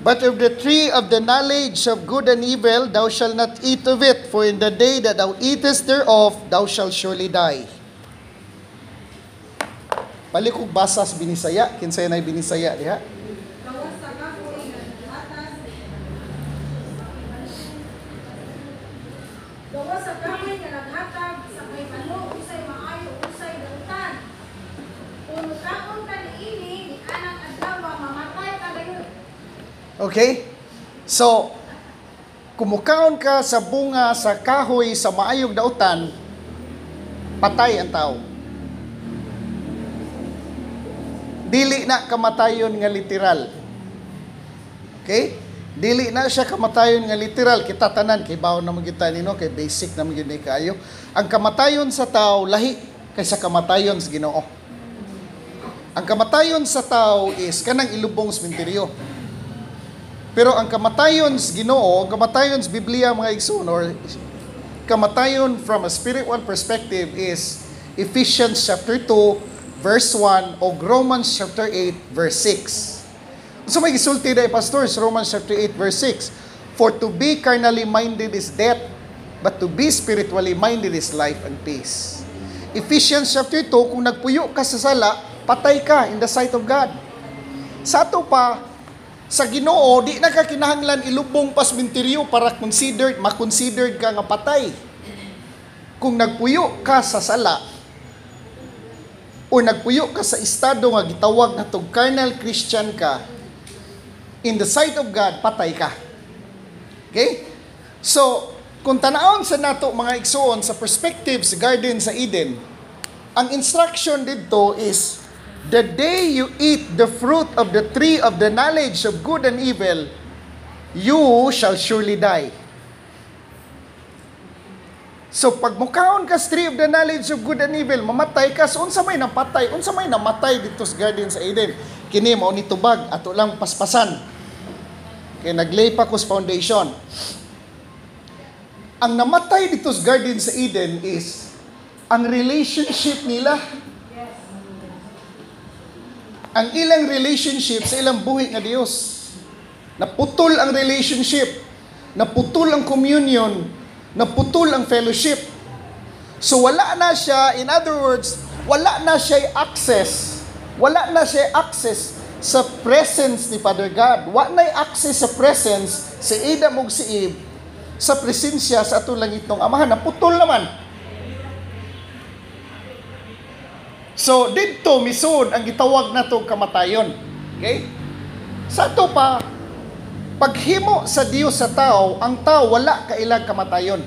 But of the tree of the knowledge of good and evil, thou shalt not eat of it, for in the day that thou eatest thereof, thou shalt surely die. Palikog basas binisaya, kinsay na binisaya diha. Gawa sa kahoy nga naghatag sa may balo usay maayo usay dautan. Kung kaon ka niini ni anak adlaw mamatay ka dayon. Okay? So, kumukaon ka sa bunga sa kahoy sa maayog dautan, patay ang tao. Dili na kamatayon nga literal. Okay? Dili na siya kamatayon nga literal. Kita tanan, kay baon naman kita nino, kay basic naman yun kayo. Ang kamatayon sa tao, lahi kaysa kamatayon sa Ginoo. Ang kamatayon sa tao is kanang ilubong sa minteryo. Pero ang kamatayon sa Ginoo, kamatayon sa Biblia mga igsoon, or kamatayon from a spiritual perspective is Ephesians chapter 2, verse 1 o Romans chapter 8 verse 6. So may gisulti na pastors, Romans chapter 8 verse 6. For to be carnally minded is death, but to be spiritually minded is life and peace. Ephesians chapter 2, kung nagpuyo ka sa sala, patay ka in the sight of God. Sa ato pa, sa Ginoo, di na ka kinahanglan ilubong pas minteryo para makonsidered ka nga patay. Kung nagpuyo ka sa sala, o nagpuyo ka sa estado nga gitawag na tong carnal Christian ka, in the sight of God, patay ka. Okay? So, kung tanawon sa nato mga igsoon sa perspective sa Garden sa Eden, ang instruction dito is, the day you eat the fruit of the tree of the knowledge of good and evil, you shall surely die. So pag mukaon ka sa tree of the knowledge of good and evil, mamatay ka. So unsa may napatay, unsa may namatay dito sa Garden sa Eden. Kini mao ni tubag, ato lang paspasan. Kaya naglay pa ko sa foundation. Ang namatay dito sa Garden sa Eden is ang relationship nila. Ang ilang relationship sa ilang buhi nga Dios. Naputol ang relationship. Naputol ang communion. Naputol ang fellowship. So wala na siya, in other words, wala na siya access. Wala na siya access sa presence ni Father God. Wala na access sa presence si Adam ug si Eve sa presensya sa atong langit ng Amahan. Naputol naman. So dito misud ang gitawag natong kamatayon. Okay? Sa ato pa, paghimo sa Dios sa tao, ang tao wala kailang kamatayon.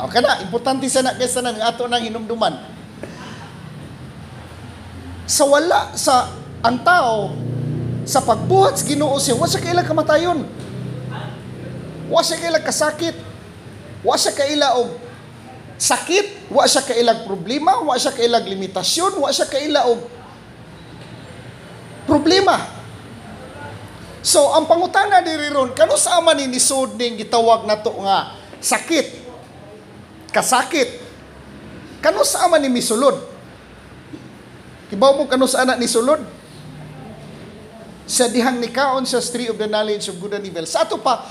Okay na, importante sana guys na ng ato nang hinumduman. Sa wala sa ang tao sa pagbuhat sa Ginoo siya, wala siya kailang kamatayon. Wala siya kailang kasakit. Wala siya kailang og sakit, wala siya kailang problema, wala siya kailang limitasyon, wala siya kailang og problema. So, ang pangutana diri ron, kano sa man ni nisod ning gitawag nato nga sakit, kasakit, kano sa man ni misulod? Kibaw mo kano sa anak ni sulod? Sa dihang nikaon sa tree of the knowledge of good and evil. Sa ato pa,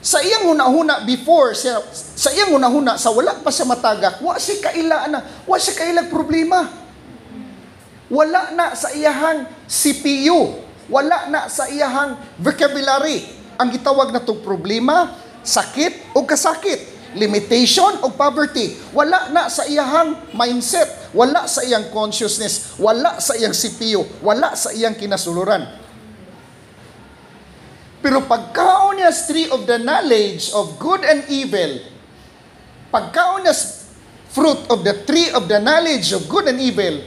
sa iyang hunahuna before, sa iyang hunahuna, sa wala pa siya matagak, wa siya kaila na, wa siya kailang problema. Wala na sa iyahang CPU. Wala na sa iyahang vocabulary ang gitawag na itong problema, sakit o kasakit, limitation o poverty. Wala na sa iyahang mindset, wala sa iyang consciousness, wala sa iyang CPU, wala sa iyang kinasuluran. Pero pagkaon niya sa tree of the knowledge of good and evil, pagkaon niya fruit of the tree of the knowledge of good and evil,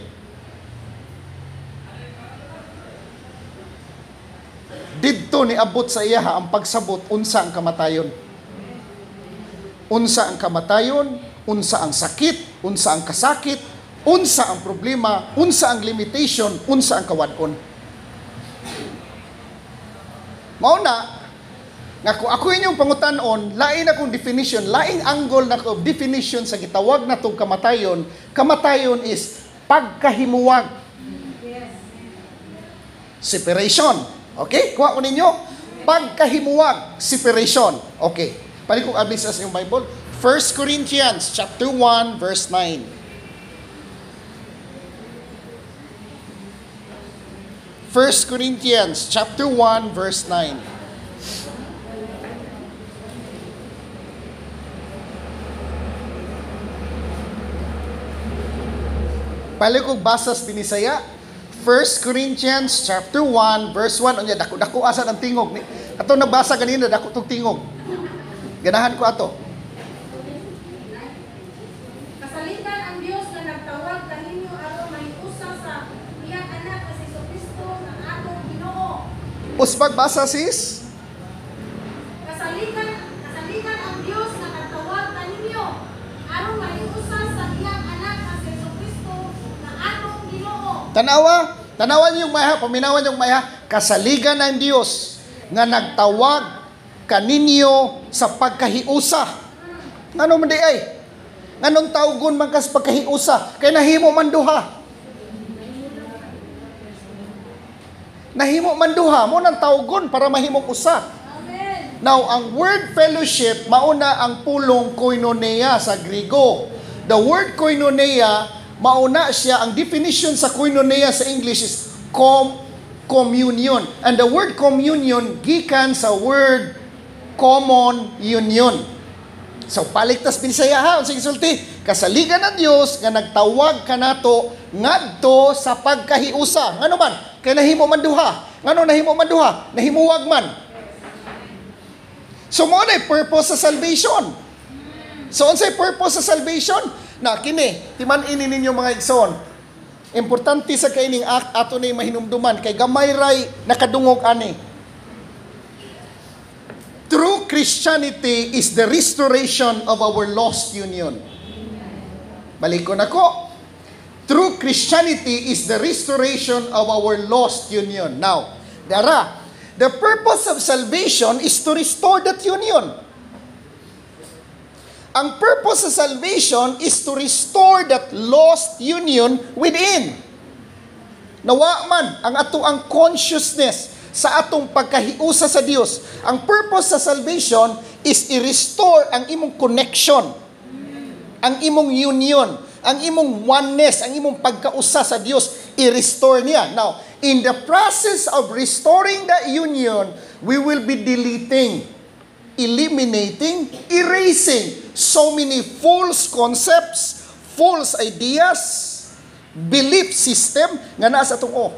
didto ni abot sa iya ang pagsabot unsa ang kamatayon. Unsa ang kamatayon, unsa ang sakit, unsa ang kasakit, unsa ang problema, unsa ang limitation, unsa ang kawadon. Mao na nga kung ako inyong pangutanon, lain akong definition, laing angle na ko definition sa gitawag na tong kamatayon. Kamatayon is pagkahimuwag. Separation. Okay? Kuha ko ninyo. pagkahimuwag, separation. Okay. Pali kong abis sa yung Bible. 1 Corinthians chapter 1 verse 9. 1 Corinthians chapter 1 verse 9. Pali kong basas binisaya. 1 Corinthians chapter 1 verse 1. Unya dako asa ang tingog ni. Ato nabasa kanina dako tong tingog. Ganahan ko ato. Kasalitan ang Dios nga nagtawag kaninyo aron mahiusa sa iyang anak nga si Jesucristo nga atong Ginoo. Usbag basa sis. Kasalitan ang Dios nga nagtawag kaninyo aron mahiusa sa iyang anak nga si Jesucristo nga atong Ginoo. Tanawan niyo yung maya, paminawan yung maya. Kasaligan ng Diyos nga nagtawag kaninyo sa pagkahiusa. Ngano man di ay? Nganong tawgon man kas pagkahiusa? Kay nahimo man duha. Nahimo man duha mo nang tawgon para mahimong usa. Amen. Now, ang word fellowship mauna ang pulong koinonia sa Griego. The word koinonia mauna siya, ang definition sa koinonia sa English is communion. And the word communion gikan sa word common union. So paligtas binisaya ha, unsay gisulti, kasaligan ng Dios nga nagtawag kanato ngadto sa pagkahiusa. Ngano man? Kay nahimo man duha. Ngano nahimo man duha? Nahimuwag man. So mo na purpose sa salvation. So unsay purpose sa salvation? Na kini timan-ini ninyo mga igsoon. Importante sa kaining ato ni mahinumduman kay gamay ray nakadungog ani. True Christianity is the restoration of our lost union. Balikon ako. True Christianity is the restoration of our lost union. Now, the purpose of salvation is to restore that union. Ang purpose sa salvation is to restore that lost union within. Nawa man ang atoang consciousness sa atong pagkahiusa sa Dios. Ang purpose sa salvation is i-restore ang imong connection, ang imong union, ang imong oneness, ang imong pagkausa sa Dios, i-restore niya. Now, in the process of restoring the union, we will be deleting, eliminating, erasing so many false concepts, false ideas, belief system nga naa sa atong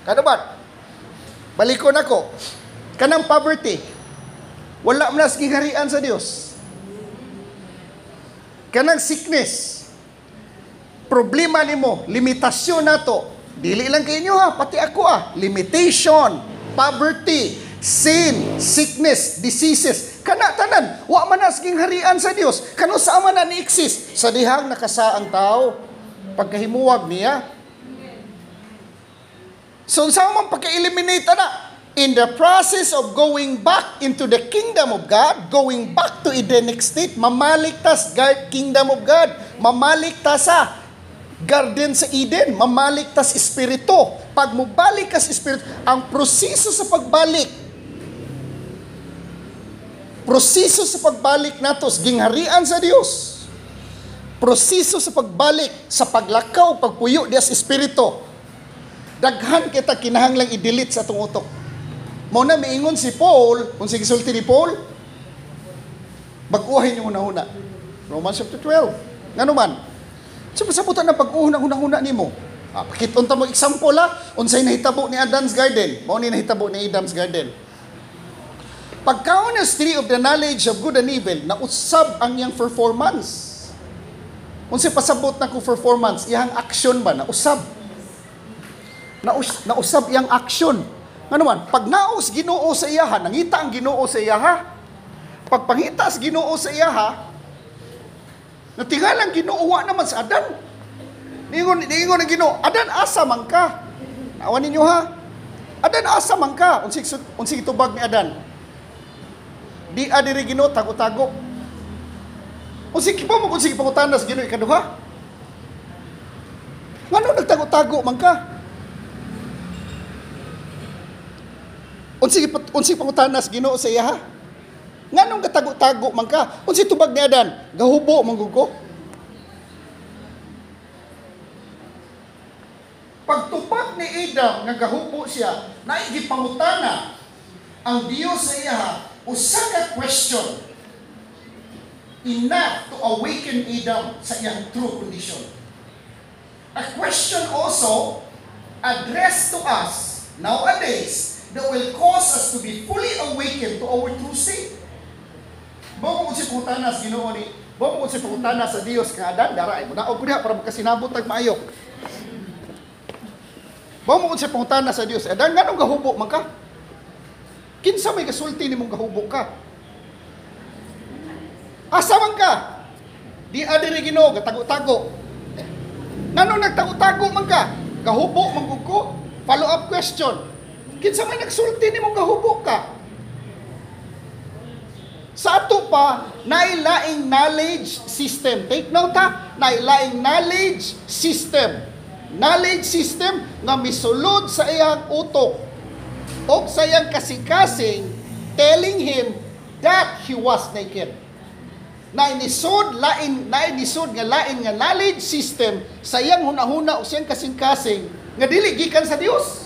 Kada ba? Balikon ako. Kanang poverty. Wala man nas giharian sa Dios. Kanang sickness. Problema nimo, limitasyon nato. Dili lang kayo ha, pati ako limitation, poverty, sin, sickness, diseases. Kana tanan, wa man nas gingharian sa Dios. Kano sa man na ni-exist sa dihang nakasaang tao pagkahimuwag niya. So sa man pagka-eliminate na in the process of going back into the kingdom of God, going back to Edenic state, mamaligtas kingdom of God, mamaligtas sa garden sa Eden, mamaligtas espiritu. Pag mubalik ka sa espiritu, ang proseso sa pagbalik nato sa gingharian sa Dios, proseso sa pagbalik sa paglakaw, pagpuyo diya sa espiritu, daghan kita kinahanglang i-delete sa atong utok. Mao na miingon si Paul, kung sige sulti ni Paul, baguhin yung una-una. Romans chapter 12. Ngano man? So pasabutan na pag-uhon ang una-una nimo. Pakiton ta mo example unsay nahitabo ni Adam's garden. Mao ni nahitabo ni Adam's garden. Pagkaon as tree of the knowledge of good and evil, nausab ang iyang performance. Unsay pasabot na ko performance, iyang action ba nausab? Nausab iyang action. Ano man, pag naos Ginoo sa iyaha, nangita ang Ginoo sa iyaha. Pag pangita sa Ginoo sa iyaha, natingalang Ginoo wa naman sa Adan. Niingon ang Ginoo, Adan asa man ka. Naawan ninyo ha? Adan asa man ka. Unsig tubag ni Adan. Di adiri Ginoo tago-tago. Unsig pangutanas Ginoo ikaduha. Ngano nagtago-tago man ka? Unsi pangutanas Ginoo sa iya ha? Nganong gatago-tago man ka? Unsi tubag ni Adan, gahubo manggugo. Pagtupag ni Adam nga gahubo siya, naigipangutana ang Dios sa iya ha, usa ka question enough to awaken Adam sa iyang true condition. A question also addressed to us nowadays that will cause us to be fully awakened to our true state. Bago kung si pangutanas Ginoo ni, bago kung si pangutanas sa Dios nga Adan, dara ay mudaog ko diha para makasinabot tag maayo. Bago kung si pangutanas sa Dios, Adan nganong gahubo man ka? Kinsa may gasulti nimong gahubo ka? Asa man ka? Di adiri Ginoo gatago-tago. Nganong nagtago-tago man ka? Gahubo man gud ko? Follow up question. Kinsa may nagsulti nimong gahubo ka? Sa ato pa, nailaing knowledge system. Take note ha, nailaing knowledge system. Knowledge system nga misulod sa iyang utok o sa iyang kasikasing telling him that he was naked. Nainisod nga lain nga knowledge system sa iyang hunahuna o sa iyang kasing-kasing nga dili gikan sa Dios.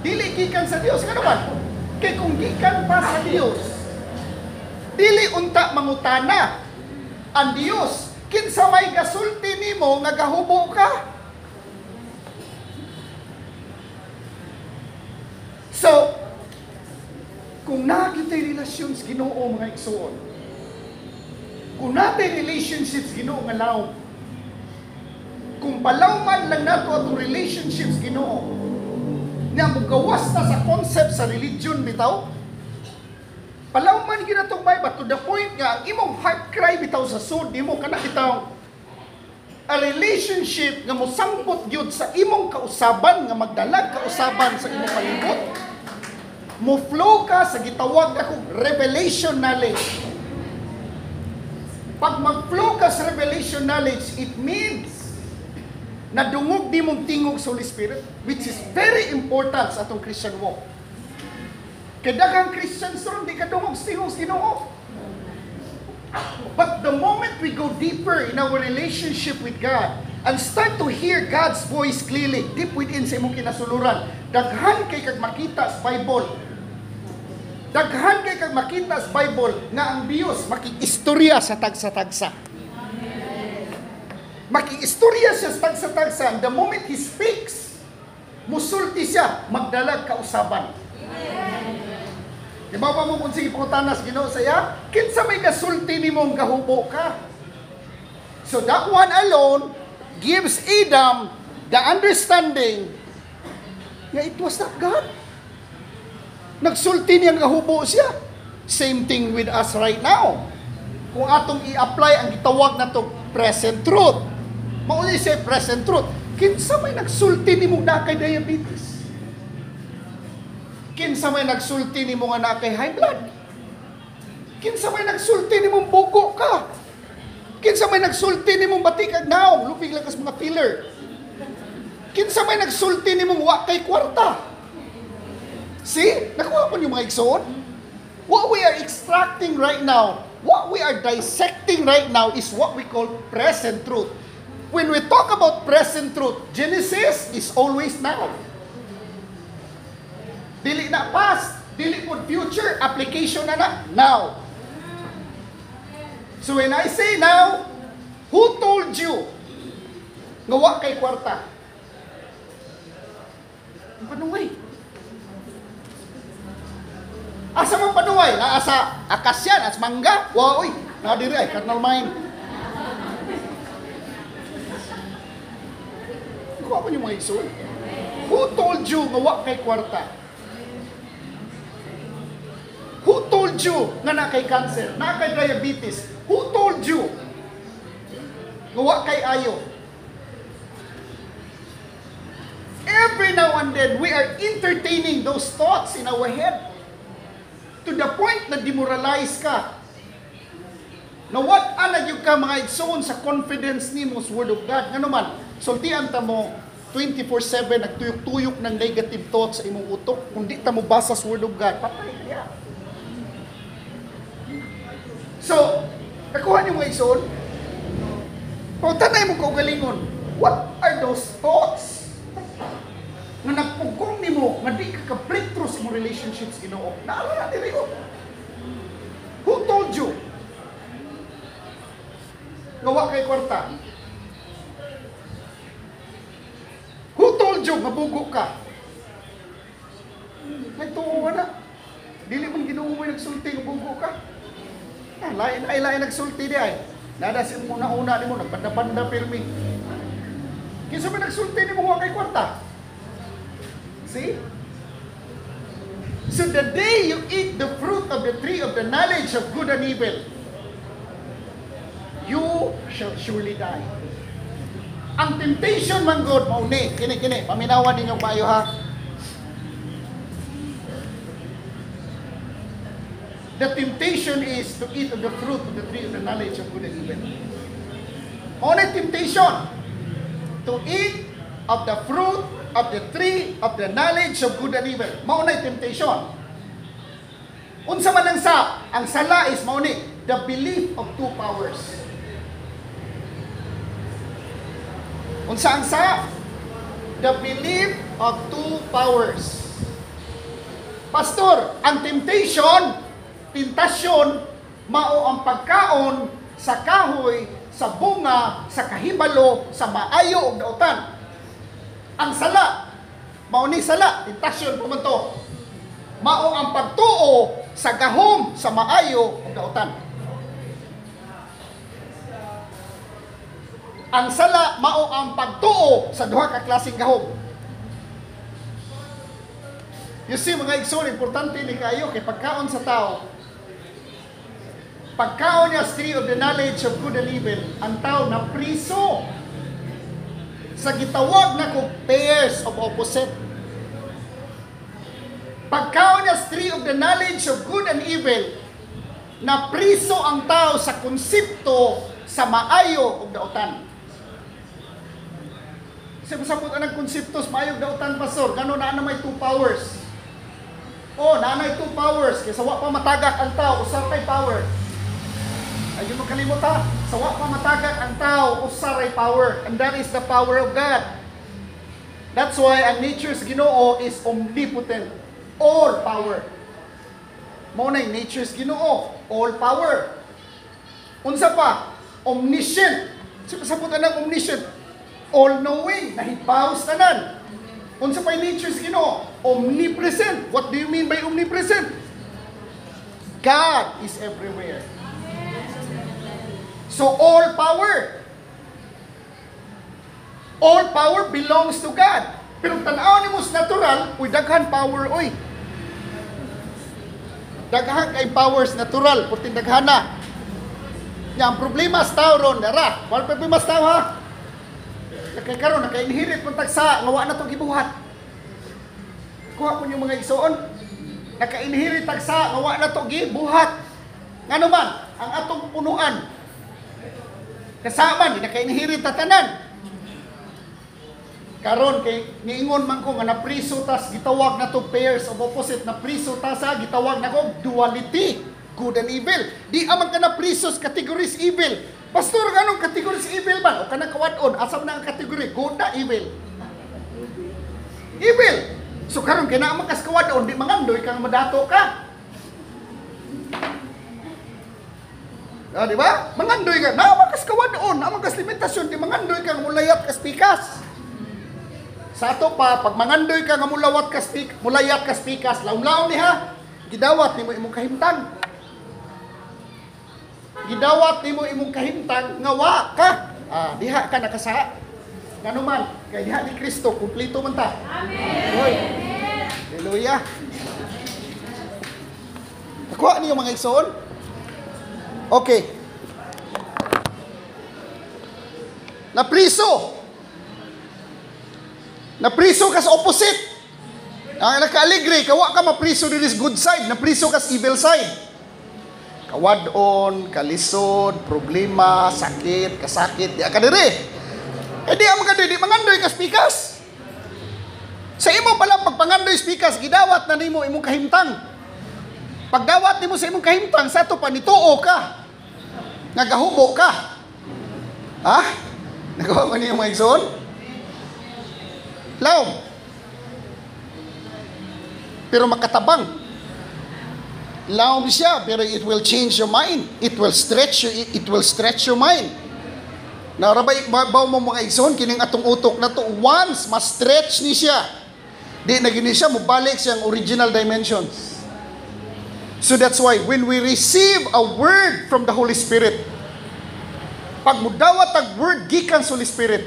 Dili gikan sa Dios. Nga naman, kay kung gikan pa sa Dios, dili unta mangutana ang Dios, kinsa may gasulti nimo nga gahubo ka? So, kung nakitay relasyon sa Ginoo mga igsoon, kung natay relationships Ginoo nga laom, kung palawman lang nato atong relationships Ginoo, nga mugawas ta sa concept sa religion bitaw, palawman gyud atong Bible to the point nga ang imong heart cry bitaw sa sud nimo kana bitaw a relationship nga mosangpot gyud sa imong kausaban nga magdalag kausaban sa imong palibot. Mo flow ka sa gitawag akong revelation knowledge. Pag mag-flow ka sa revelation knowledge, it means na dungog di mong tingog sa Holy Spirit, which is very important sa atong Christian walk. Kaya daghang Christians ron, di ka dungog sa tingog sa Ginoo. But the moment we go deeper in our relationship with God and start to hear God's voice clearly, deep within sa imong kinasuluran, daghan kay kag makita sa Bible. Daghan kay kag makita sa Bible nga ang Dios makiistorya sa tagsa-tagsa. Makiistorya siya sa tagsa-tagsa. The moment He speaks, musulti siya, magdalag kausaban. Di ba mo kung sige pangutanas Ginoo sa iya? Kinsa may gasulti nimong gahubo ka? So that one alone gives Adam the understanding nga it was not God. Nagsulti niyang gahubo siya. Same thing with us right now. Kung atong i-apply ang gitawag na to present truth. Mauli siya present truth. Kinsa may nagsulti nimong na kay diabetes? Kinsa may nagsulti nimong na kay high blood? Kinsa may nagsulti nimong bugo ka? Kinsa may nagsulti nimong batikag naong, lupig lang kas mga pillar? Kinsa may nagsulti nimong wa kay kwarta? See? Nakuha po niyo mga igsoon? What we are extracting right now, what we are dissecting right now is what we call present truth. When we talk about present truth, Genesis is always now. Dili na past, dili po future, application na now. So when I say now, who told you nga wa kay kwarta? Panuway. Asa man panuway? Asa akasyan, as mangga? Wow, oy, nadiri ay, carnal mind. Kuha pa niyo mga igsoon. Who told you nga wa kay kwarta? Who told you nga na kay cancer, na kay diabetes? Who told you nga wa kay ayo? Every now and then, we are entertaining those thoughts in our head to the point na demoralize ka. Na what anag yung ka mga igsoon sa confidence nimo sa Word of God. Nga naman, sultian ta mo, 24/7 nagtuyok-tuyok ng negative thoughts sa imong utok, kung di ta mo basa sa Word of God, patay kaya. So, nakuha niyo mga igsoon? Kung tanay mo kaugalingon, what are those thoughts na nagpugkong ni mo, nga di ka ka-breakthrough sa imong relationships, Ginoo? Naala na diri ko. Who told you? Gawa kay kwarta. Who told you mabugo ka? Nagtuo na. Dili man Ginoo mo nagsulti nga bugo ka. Lain nagsulti di ay. Nada si una-una ni mo nagpanda-panda pirmi. Kinsa man nagsulti ni mo kay kwarta? See? So the day you eat the fruit of the tree of the knowledge of good and evil, you shall surely die. Ang temptation man God mauni, kini paminawan ninyo maayo ha. The temptation is to eat of the fruit of the tree of the knowledge of good and evil. Only temptation to eat of the fruit of the tree of the knowledge of good and evil. Maunay temptation. Unsa man ang sala is mauni the belief of two powers. Unsa ang sa? The belief of two powers. Pastor, ang tentasyon, mao ang pagkaon sa kahoy, sa bunga, sa kahibalo, sa maayo ug dautan. Ang sala, mao ni sala, tentasyon po man to. Mao ang pagtuo sa gahom, sa maayo ug dautan. Ang sala mao ang pagtuo sa duha ka klaseng gahom. You see mga igsoon, importante ni kayo kay pagkaon sa tao. Pagkaon niya sa tree of the knowledge of good and evil, ang tao na priso sa gitawag na kog pairs of opposite. Pagkaon niya sa tree of the knowledge of good and evil, na priso ang tao sa konsepto sa maayo ug dautan. Sabot ang konsepto sa maayo ug dautan, pastor, gano na may two powers. Nanay two powers, kaya sawa pa matagak ang tao, usaray power. Ayun mo kalimot ha, sawa pa matagak ang tao, usaray power. And that is the power of God. That's why ang nature's Ginoo is omnipotent, all power. Mao na nature's Ginoo, all power. Unsa pa? Omniscient. Sabot ang omniscient, all-knowing, nahibaw sa tanan. Unsa pa nature's Ginoo? Omnipresent. What do you mean by omnipresent? God is everywhere. So all power. All power belongs to God. Pero tanaw ni mo sa natural, uy daghan power oy. Daghan kay powers natural, puting daghan na. Yang problema sa tao ron, dara. Wala problema sa tao ha. Karon naka-inherit pun tagsa nga wa na to gibuhat. Kuha po yung mga igsoon. Naka-inherit tagsa nga wa na to gibuhat. Ngano man ang atong punuan. Kasaman di naka-inherit ta tanan. Karon kay niingon man ko nga napriso tas gitawag na to pairs of opposite, na priso ta sa gitawag na ko duality, good and evil. Di amang ka na prisos categories evil. Pastor, anong kategory sa evil man? O ka na kawadon, asa man ang kategory? Good na evil. Evil. So karon kay naa man kas kawadon, di mangandoy kang madato ka. Di ba? Mangandoy ka, naa man kas kawadon, naa man kas limitasyon, di mangandoy kang mulayat kas pikas. Sa ato pa, pag mangandoy ka nga mulayat kas pikas, laom-laom niha, gidawat nimo imong kahimtang. Gidawat nimo imong kahimtang nga wa ka. Diha ka nakasa. Ngano man, kay diha ni Kristo kumpleto man ta. Amen. Hoy. Hallelujah. Nakuha niyo mga igsoon? Okay. Napriso. Napriso ka sa opposite. Ang naka-aligre, kawa ka mapriso din is good side, napriso ka sa evil side. Kawadon, kalisod, problema, sakit, kasakit, di ka diri. Di ang mga diri, mangandoy kas pikas. Imo pala pagpangandoy speakers, gidawat na nimo imong kahimtang. Pagdawat nimo sa imong kahimtang, sa to pa nituo ka. Nagahubo ka. Ha? Nagawa mo niyo mga igsoon? Laom. Pero makatabang. Laom siya, pero it will change your mind. It will stretch your mind. Narabay baw mo mga igsoon kining atong utok na to once ma-stretch ni siya. Di na gini siya mobalik siyang original dimensions. So that's why when we receive a word from the Holy Spirit, pag mudawat ang word gikan sa Holy Spirit,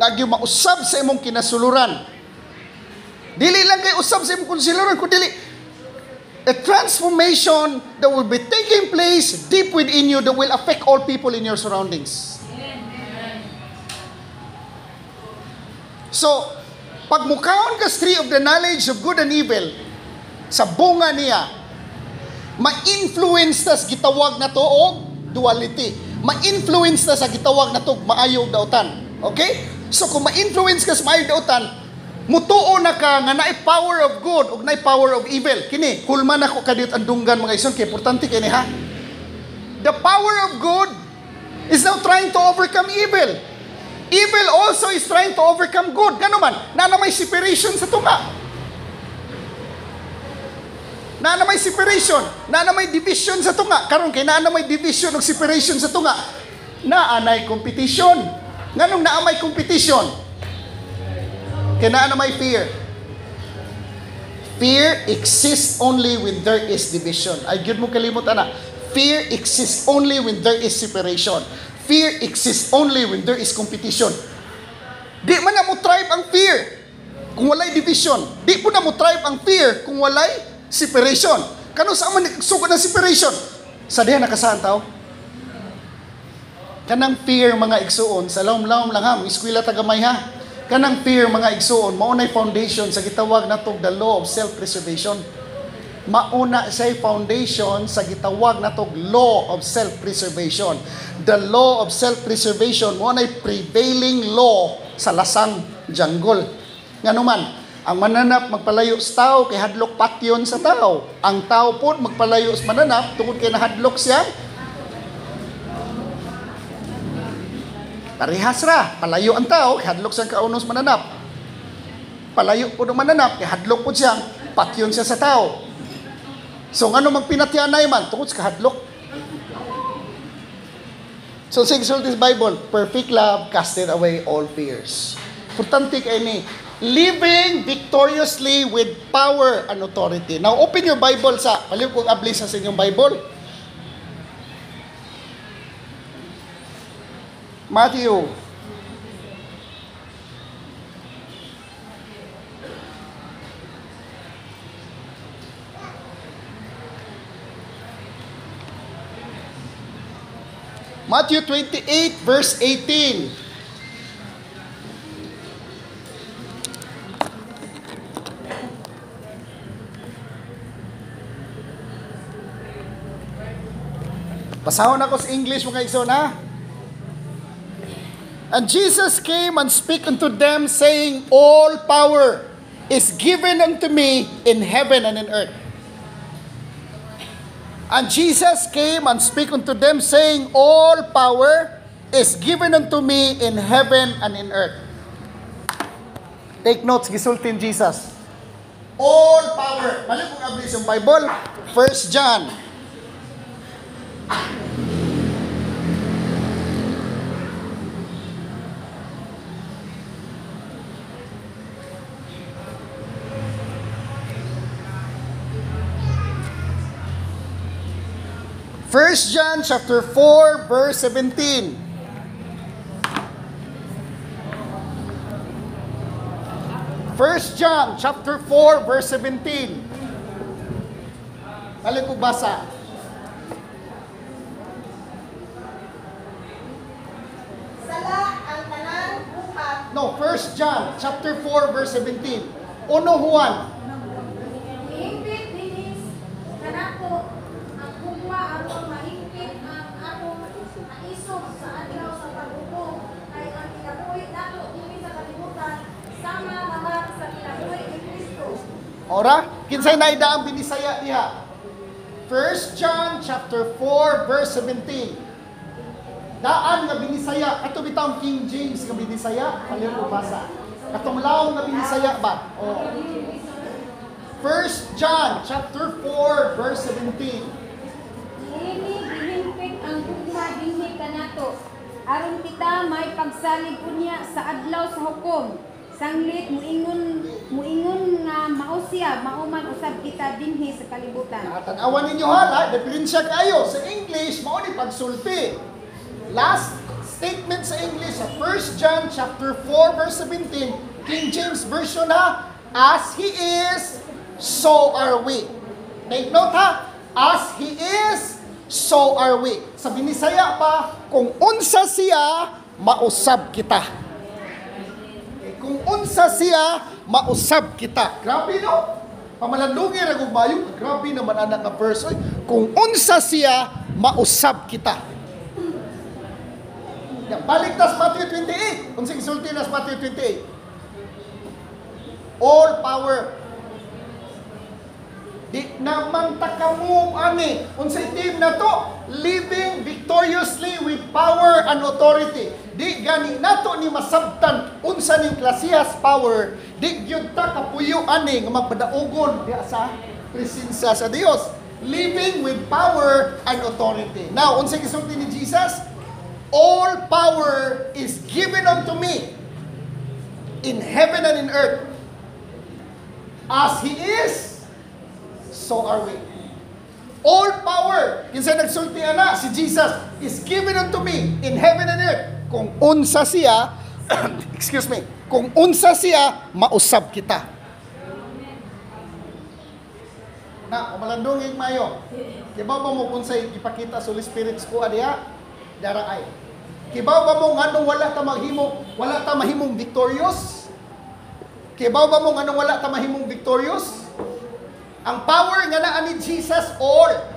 lagi mausab sa imong kinasuluran. Dili lang kay usab sa imong kinasuluran, kundi a transformation that will be taking place deep within you that will affect all people in your surroundings. So, pag mukaon ka tree of the knowledge of good and evil, sa bunga niya, ma-influence tas gitawag na to og duality. Ma-influence na sa gitawag na to maayog dautan. Okay? So kung ma-influence ka sa maayog dautan, mutuo na ka nga naay power of good ug naay power of evil. Kini, hulman ako kadiyot andunggan mga ison, kay importante kini ha. The power of good is now trying to overcome evil. Evil also is trying to overcome good. Gano man, na may separation sa tunga. Na may separation, na may division sa tunga. Karon kay na may division ug separation sa tunga. Naanay competition. Nganong naa may competition? Kay na may fear. Fear exists only when there is division. Ay gyud mo kalimot ana. Fear exists only when there is separation. Fear exists only when there is competition. Di man na mo tribe ang fear kung walay division. Di po na mo tribe ang fear kung walay separation. Kano sa man sugod ng separation? Sa diha nakasaan tao? Kanang fear mga igsuon sa lawom-lawom lang ha, eskwela tagamay ha. Kanang fear mga igsuon mao nay foundation sa gitawag natong the law of self-preservation. Mauna say foundation sa gitawag natong law of self-preservation. The law of self-preservation mo nay prevailing law sa lasang jungle. Ngano man, ang mananap magpalayo sa tao kay hadlok patyon sa tao. Ang tao po magpalayo sa mananap tungod kay nahadlok siya. Parehas ra, palayo ang tao kay hadlok siyang kaunos mananap. Palayo po ng mananap kay hadlok po siya, patyon siya sa tao. So ngano magpinatyanay man tungod sa hadlok. So sa exalted Bible, perfect love casted away all fears. Importante kay ni living victoriously with power and authority. Now, open your Bible sa, paliw kong abli sa inyong Bible. Matthew. Matthew 28, verse 18. Pasahon ako sa English mga igsoon ha. And Jesus came and spake unto them, saying, all power is given unto me in heaven and in earth. And Jesus came and spake unto them, saying, all power is given unto me in heaven and in earth. Take notes, gisultin Jesus. All power. Mali kong ablis yung Bible. 1 John. First John chapter 4 verse 17. First John chapter 4 verse 17. Alin ko basa? Sala ang tanan buhat. No, First John chapter 4 verse 17. Uno Juan. Hingpit dinis kanako ang hugma aron mahingpit ang akong naisog sa adlaw sa pag-upo kay ang kinabuhi nato dinhi sa kalibutan sama Ora, kinsay naida ang binisaya diha? 1 John chapter 4 verse 17. Daan nga binisaya, ato bitaw King James nga binisaya, palit ko basa. Katong laom nga binisaya ba? Oh. 1 John chapter 4 verse 17. Ini gihimpit ang gugma dinhi kanato. Aron kita may pagsalig unya sa adlaw sa hukom. Sanglit muingon nga mausya, mauman usab kita dinhi sa kalibutan. Tanawan ninyo ha, diferensya kayo. Sa English, mao ni pagsulti. Last statement sa English sa 1 John chapter 4 verse 17, King James Version ha, as He is, so are we. Take note ha, as He is, so are we. Sa binisaya pa, kung unsa siya, mausab kita. Kung unsa siya, mausab kita. Grabe no? Pamalandungi ra kung mayo, grabe naman anak nga verse. Oy, kung unsa siya, mausab kita. Yan, balik tas Matthew 28. Unsing isulti nas Matthew 28. All power. Di naman takamu ani. Unsay team na to? Living victoriously with power and authority. Di gani nato ni masabtan unsa ning klasihas power. Di gyud ta kapuyo ani nga magpadaogon diha sa presensya sa Dios. Living with power and authority. Now, unsay gisulti ni Jesus? All power is given unto me in heaven and in earth. As He is, so are we. All power, kinsa nagsulti ana si Jesus, is given unto me in heaven and earth. Kung unsa siya, excuse me, kung unsa siya, mausab kita. Na, malandungin mayo. Kibaw ba mo kung sa'y ipakita sa Holy Spirit ko adiha? Dara ay. Kibaw ba mo nga nung wala ta mahimong victorious? Kibaw ba mo nga nung wala ta mahimong victorious? Ang power nga naa ni Jesus, all.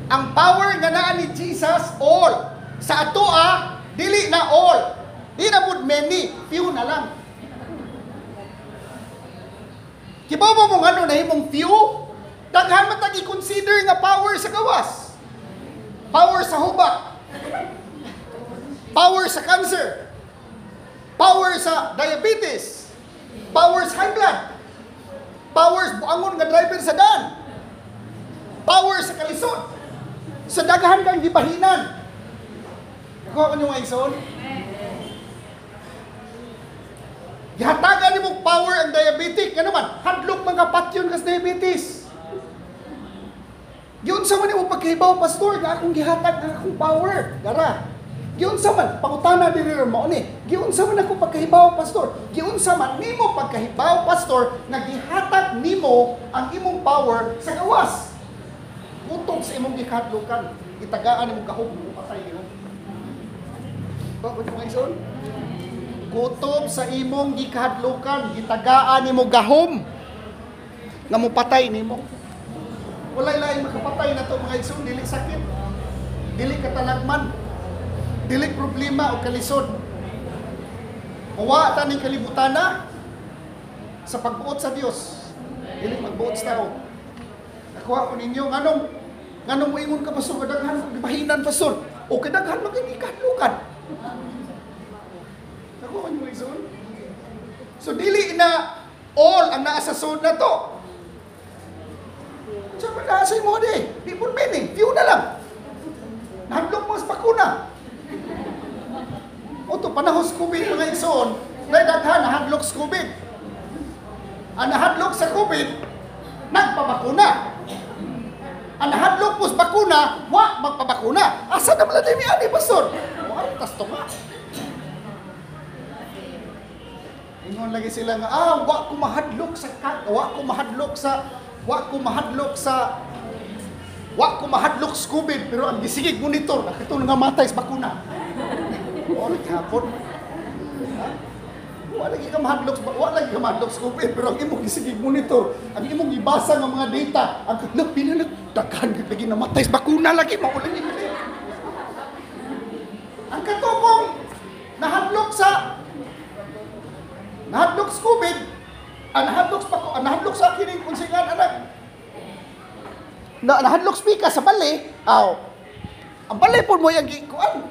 Ang power nga naa ni Jesus, all. Sa ato dili na all. Di na pud many, few na lang. Kibaw ba mo nga nung nahimong few? Daghan matag i-consider nga power sa gawas. Power sa hubak. Power sa cancer. Power sa diabetes. Power sa high blood. Power sa buangon nga driver sa daan. Power sa kalisod. Sa daghan kang gibahinan. Nakuha ko nyo nga ison? Gihatagan ni mo power ang diabetic. Ano man? Hadlok mga patyon kas diabetes. Yun sa man mo pagkahibaw, pastor, nga akong gihatag ng akong power. Gara. Yun sa man, pangutana din rin mo ni. Yun sa man ako pagkahibaw, pastor. Yun sa man, ni mo pagkahibaw, pastor, nagihatag ni mo ang imong power sa gawas. Utog sa imong gihadlokan. Itagaan ni mo kahog, patay nila. Bakit mo ngayon? Kutob sa imong gikahadlokan, gitagaan ni mo gahom. Nga mo patay ni mo. Walay lain makapatay na to mga igsoon, dili sakit, dili katalagman, dili problema o kalisod. Mawa ta ning kalibutana sa pagbuot sa Dios, dili magbuot sa tao. Nakuha ko ninyo nganong moingon ka pastor, kadaghan kog gibahinan pastor, o kadaghan magigikadlukan. Nakuha ko ninyo igsoon. So dili na all ang naa sa sud na to. Sa pag-aasay mo di po meaning, few na lang. Nahadlok mo sa bakuna. O to, panahos COVID mga igsoon, daghan nahadlok sa COVID. Ang nahadlok sa COVID, nagpabakuna. Ang nahadlok mo sa bakuna, magpabakuna. Asa naman na ni pastor? Tas to nga. Ingon lagi sila nga, wa ko mahadlok sa COVID, pero ang gisigig monitor, nakito nga matay sa bakuna. O, naghapon. Wala lagi ka mahadlok sa COVID, pero ang imong gisigig monitor, ang imong ibasa ng mga data, ang pinanagdagan, lagi namatay sa bakuna lagi, maulan yung mali. Ang katupong, nahadlok sa COVID, Nahadlok sa akin yung kunsingan, anak. Nahadlok speaker sa bali, ang bali po mo yung kuan,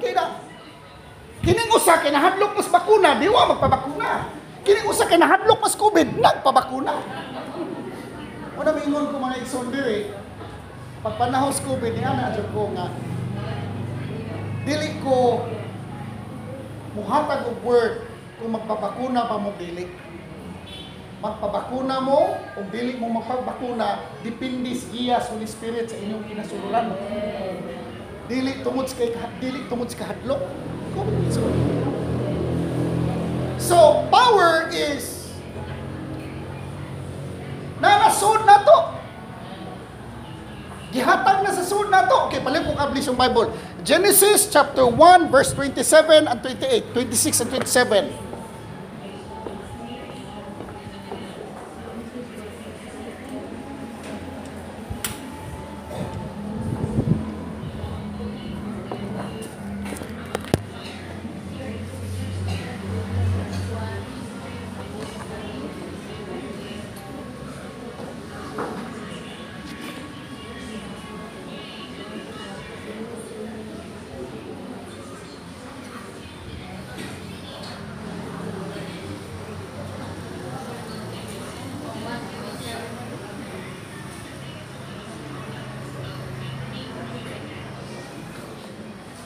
kining usa kay nahadlok mas bakuna, di wa magpabakuna. Kining usa kay nahadlok mas COVID, nagpabakuna. Una mingon ko mga igsoon diri, pag panahon sa COVID, ni ana adyo ko nga dili ko muhatag og word kung magpabakuna pa mo dili. Magpabakuna mo o dili mo magpabakuna depende sa iya sa Holy Spirit sa inyong kinasuluran. Dili tungod sa kahadlok. So power is nasud na to. Gihatag na sa sud na to. Okay, palit kong ablis yung Bible. Genesis chapter 1 verse 27 and 28, 26 and 27.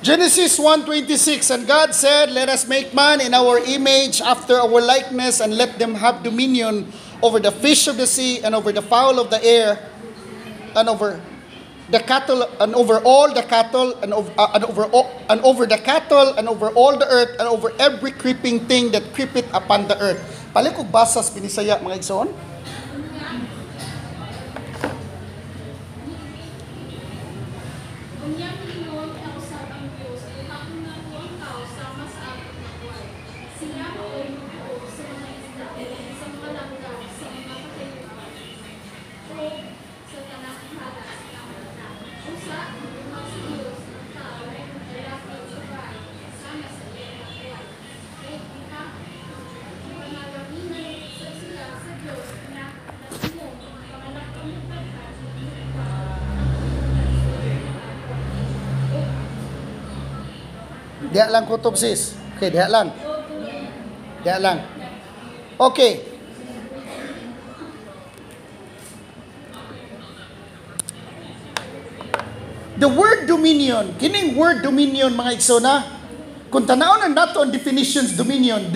Genesis 1:26, and God said, "Let us make man in our image, after our likeness, and let them have dominion over the fish of the sea, and over the fowl of the air, and over the cattle, and over all the cattle, and over the cattle, and over all the earth, and over every creeping thing that creepeth upon the earth." Palikog basas pinisaya mga igsoon. Diha lang kutob sis. Okay, diha lang. Diha lang. Okay. The word dominion, kining word dominion mga igsona, kung tanawon ang nato ang definitions dominion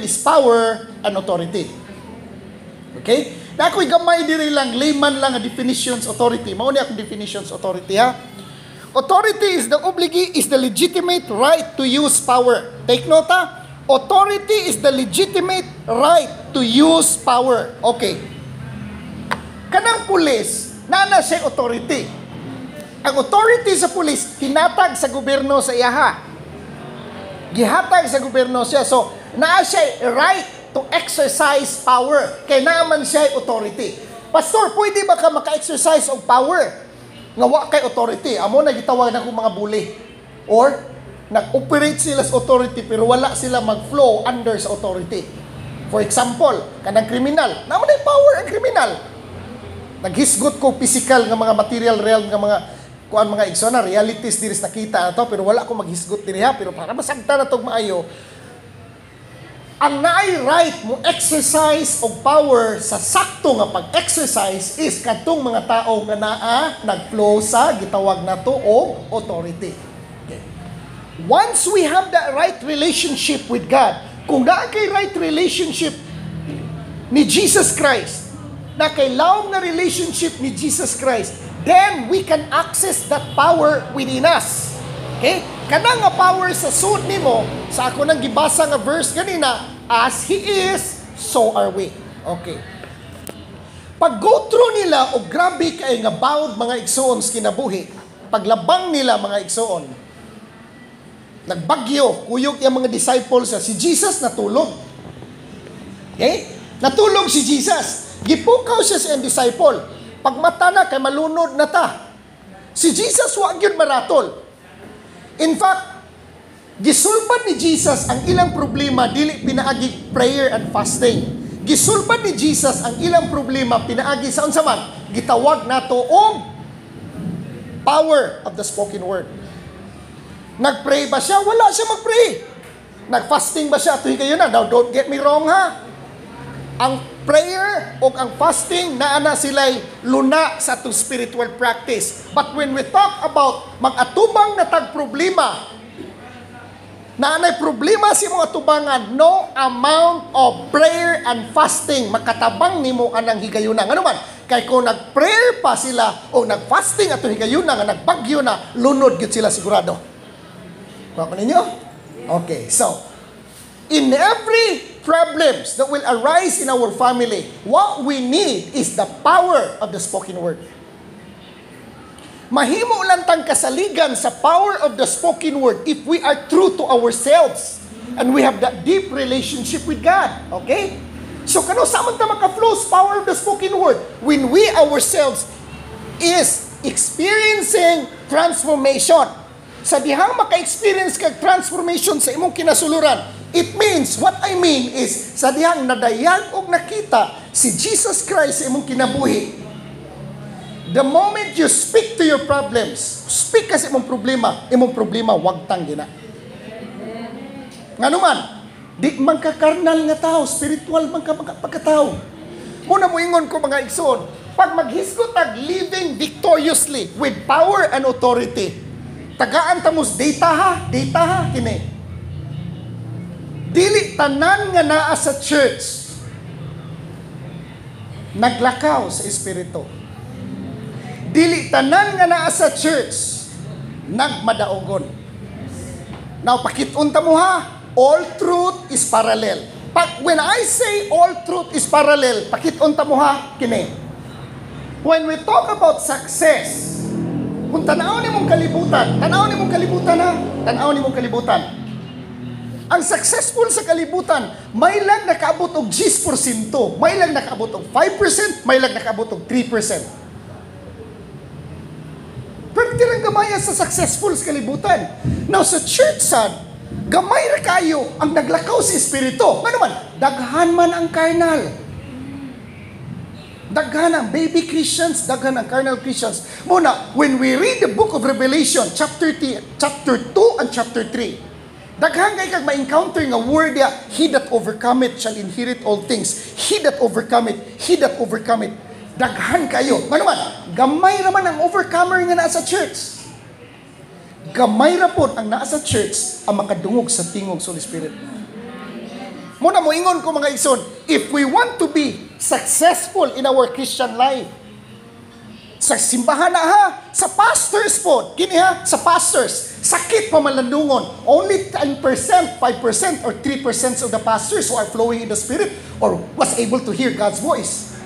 is power and authority. Okay? Na ako'y gamay diri lang, layman lang ang definitions authority. Mao ni akong definitions authority ha. Authority is the legitimate right to use power. Take note ha. Authority is the legitimate right to use power. Okay. Kanang pulis, nana siya authority. Ang authority sa pulis, hinatag sa gobyerno sa iyaha. Gihatag sa gobyerno siya. So, naa siya right to exercise power. Kaya naman siya authority. Pastor, pwede ba ka maka-exercise of power? Nga wa kay authority. Amo na gitawag na kong mga bully. Or, nag-operate sila sa authority pero wala sila mag-flow under sa authority. For example, kanang kriminal. Naman ay power ang kriminal. Naghisgot ko physical nga mga material realm nga mga kuan mga igsona, realities diris nakita ato pero wala ko maghisgot diri ha. Pero para masagta na tog maayo, ang naay right mo exercise og power sa sakto nga pag-exercise is katong mga tao nga naa nag-flow sa gitawag nato og authority. Okay. Once we have that right relationship with God, kung naa kay right relationship ni Jesus Christ, na kay lawom na relationship ni Jesus Christ, then we can access that power within us. Okay? Kanang nga power sa suit nimo, sa ako nang gibasa nga verse kanina, as He is, so are we. Okay. Pag go through nila, o grabe kay nga bawd mga igsoon sa kinabuhi, paglabang nila mga igsoon, nagbagyo, kuyog yung mga disciples, si Jesus natulog. Okay? Natulog si Jesus. Gipukaw siya sa disciple. Pagmata na, kay malunod na ta. Si Jesus, wag yun maratol. In fact, gisulbad ni Jesus ang ilang problema, dili pinaagi prayer and fasting. gisulbad ni Jesus ang ilang problema pinaagi sa unsa man gitawag nato og power of the spoken word. Nagpray ba siya? Wala siya magpray. Nagfasting ba siya? Tuhi kayo na. Now, don't get me wrong ha. Ang prayer o ang fasting na ana sila'y luna sa itong spiritual practice. But when we talk about mag-atubang na tag-problema, na anay problema si mga tubangan, no amount of prayer and fasting makatabang nimo anang higayuna. Ano man, kay kung nag-prayer pa sila o nag-fasting ato higayuna nga nagbagyo na, lunod gyud sila sigurado. Kuha ko ninyo? Okay, so in every problems that will arise in our family, what we need is the power of the spoken word. Mahimo lang tang kasaligan sa power of the spoken word if we are true to ourselves and we have that deep relationship with God. Okay? So kano sa man ta maka-flow sa power of the spoken word when we ourselves is experiencing transformation. Sa dihang maka-experience kag transformation sa imong kinasuluran, it means, what I mean is, sa dihang nadayag og nakita si Jesus Christ sa imong kinabuhi, the moment you speak to your problems, speak kasi imong problema, wag tang gina. Ngano man, di man ka karnal nga tao, spiritual man ka pagkatao. Muna mo ingon ko mga igsoon, pag maghisgot tag living victoriously with power and authority, tagaan tamos data ha, kini. Dili tanan nga naa sa church, naglakaw sa espiritu. Dili tanan nga naa sa church nagmadaogon. Now pakit-on ta mo ha, all truth is parallel. When I say all truth is parallel, pakit-on ta mo ha kini. When we talk about success, kung tanaw nimong kalibutan ha, tanaw nimong kalibutan. Ang successful sa kalibutan, may lang nakaabot og 10%, may lang nakaabot og 5%, may lang nakaabot og 3%. Pero tirang gamaya sa successful sa kalibutan. Now sa church sad, gamay ra kayo ang naglakaw sa espiritu. Ano man, daghan man ang carnal. Daghan ang baby Christians, daghan ang carnal Christians. Muna, when we read the book of Revelation, chapter 2 and chapter 3, daghan kay kag ma-encounter nga word ya, he that overcometh shall inherit all things. He that overcometh, he that overcometh. Daghan kayo. Ano man, gamay raman ang overcomer nga naa sa church. Gamay ra pod ang naa sa church ang makadungog sa tingog sa Holy Spirit. Muna mo ingon ko mga igsoon, if we want to be successful in our Christian life, sa simbahan na ha, sa pastors po, kini ha, sa pastors, sakit pa malandungon. Only 10%, 5%, or 3% of the pastors who are flowing in the Spirit or was able to hear God's voice.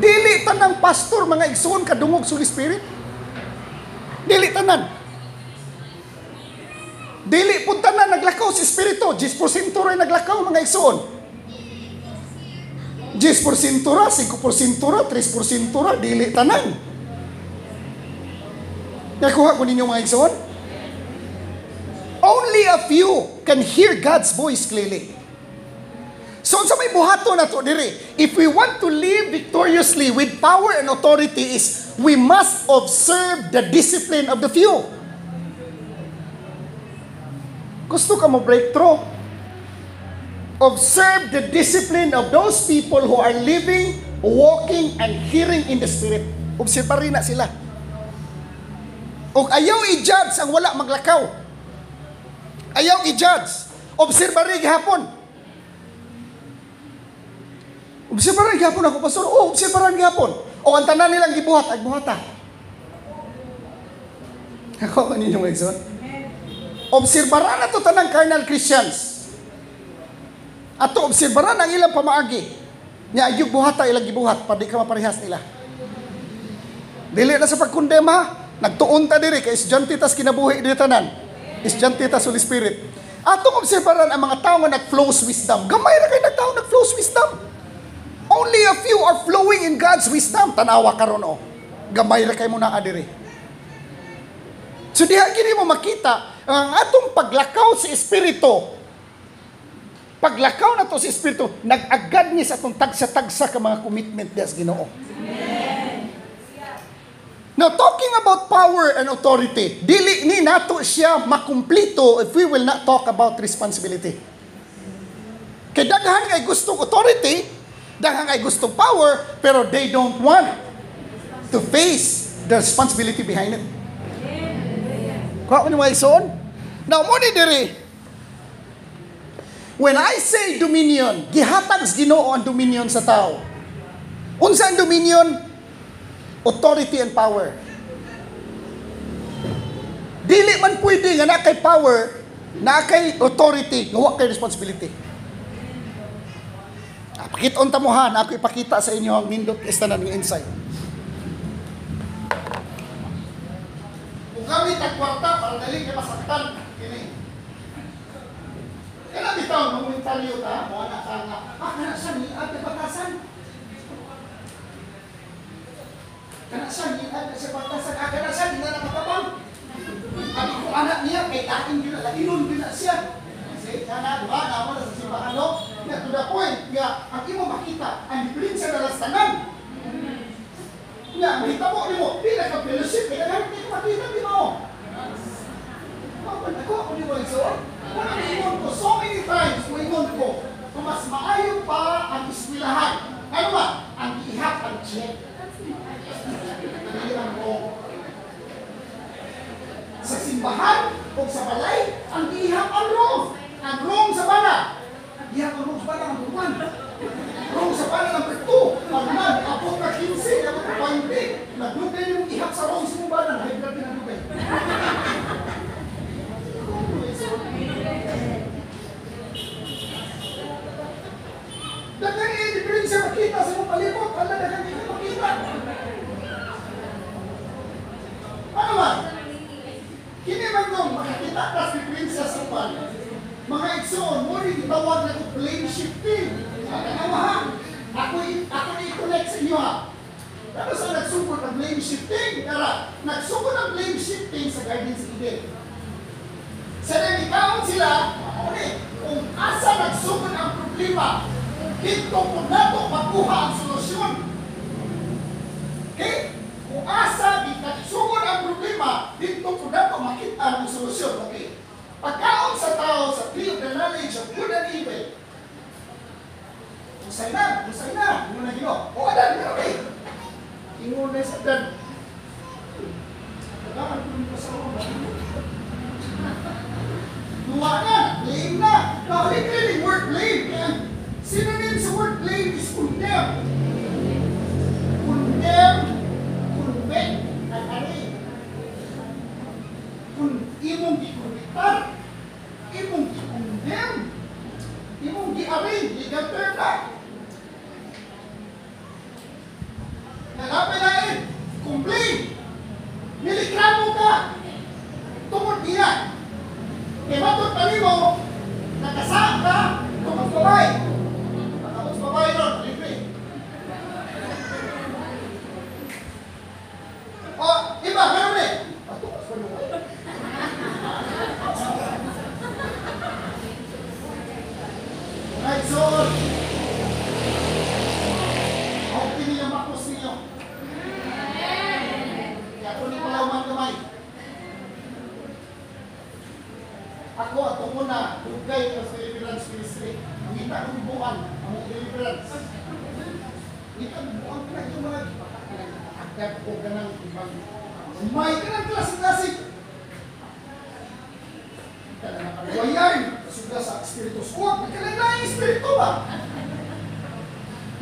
Dili tanang pastor, mga igsoon, kadungog sa Holy Spirit. Dili tanan. Dili po tanan naglakaw si Espiritu. 10% rin naglakaw, mga igsoon. 10% ra, 5% ra, 3% ra, dili tanan. Nakuha ko ninyo mga igsoon? Only a few can hear God's voice clearly. So sa may buhato na to diri, if we want to live victoriously with power and authority is we must observe the discipline of the few. Gusto ka mo breakthrough? Observe the discipline of those people who are living, walking, and hearing in the Spirit. Obserbarin na sila. O ayaw i-judge ang wala maglakaw. Ayaw i-judge. Obserbarin gihapon. Obserbaran gihapon ako, pastor. Oh, obserbaran gihapon. O ang tanan nilang gibuhat, ay buhata. Ako kaninyo mga igsoon. Obserbaran na to tanang carnal Christians. Ato obserbaran ang ilang pamaagi. Nya ayog buhata ilang gibuhat, pa di ka maparehas nila. Dili na sa pagkondem ha. Nagtuon ta diri kay estudyante tas kinabuhi diri tanan. Estudyante tas Holy Spirit. Atong obserbaran ang mga tao nga nag-flows wisdom. Gamay ra kay nagtao nag-flows wisdom. Only a few are flowing in God's wisdom. Tanawa karon o. Gamay ra kay mo naa diri. So diha kini mo makita ang atong paglakaw sa espiritu Paglakaw na to sa Espiritu, nag-agad ni sa itong tagsa-tagsa ka mga commitment niya sa Ginoo. Now, talking about power and authority, dili ni nato siya makumplito if we will not talk about responsibility. Kaya daghan kay gustong authority, daghan kay gustong power, pero they don't want to face the responsibility behind it. Kaya ko ni Wilson? Now, mo ni diri, when I say dominion, gihatag sa Ginoo ang dominion sa tao. Unsa ang dominion? Authority and power. Dili man pwede nga na kay power, na kay authority, nga wa kay responsibility. Pakita unta mo ha, na ako ipakita sa inyo ang nindot istanan ng insight. Kung kami tagkwarta, para dali kay masaktan, kini. Kaya bitaw, mamuntalyo ta, mo na ka nga, kana siya ni ate batasan. Kana siya ni ate sa batasan, kana siya ni na nakatabang. Abi ko anak niya, kay akin gina, inon gina siya. Kasi kana, diba, naman sa simbahan, no? Nga, to the point, nga, ang imo makita, ang diferensya na lastanan. Nga, makita mo, di mo, pila ka fellowship, kaya naman hindi ko makita, di mo. Ako ni Wilson, kung ingon ko, so many times, kung ingon ko, kung mas maayo pa ang eskwelahan. Ano ba? Ang ihap, ang check. Hindi ang wrong. Sa simbahan, o sa balay, ang ihap, ang wrong. Ang wrong sa bala. Ihap ang wrong sa bala, ang buwan. Wrong sa bala, ang berto. Ang man, apot na 15, apot na 20. Naglugay yung ihap sa wrong sa bala, nahigrat din ang lugay. Dagang i-difference makita sa mong palibot, wala dagang hindi makita. Ano ba? Kini man kong makakita tas difference sa pan. Mga igsoon, mo rin itawag na kong blame shifting. Ano ha? Ako i-connect sa inyo ha. Tapos ang nagsugod ng blame shifting, tara, nagsugod ng blame shifting sa Garden of Eden. Sa nanikaon sila, kung asa nagsugod ang problema, dito po nato makuha ang solusyon. Okay? Kung asa nagsugod ang problema, dito po nato makita ang solusyon. Okay? Pagkaon sa tao sa tree of the knowledge of good and evil, usay na, ingon na Ginoo. O adan, okay? Ingon na sa adan. Pagkaon po nito sa mga duwa na, blame na. Now, literally, word blame. Synonym sa word blame is condemn. Condemn, convict, at ari. Kung imong gikonviktar, imong gikondemn, imong giari, legal term na. Nalapay na complain. Nilikramo ka. Tungod niya. Kaya matod pa rin mo, nakasaan ka, tungod babay. Tungod babay ron, libre. O, iba, gano'n eh. Patungos pa rin mo. Right, so, huwag piniyang makos ninyo. Kaya kung hindi pala umang kamay. Ako at muna, dugay ko sa deliverance ministry. Ngita kong buwan ang deliverance. Ngita kong buwan ko na yung mga agad ko ganang ibang may ganang klasik-klasik. Ngita na nakaluwayan. Suga sa Espiritu Squad. Nagkalang Espiritu ba?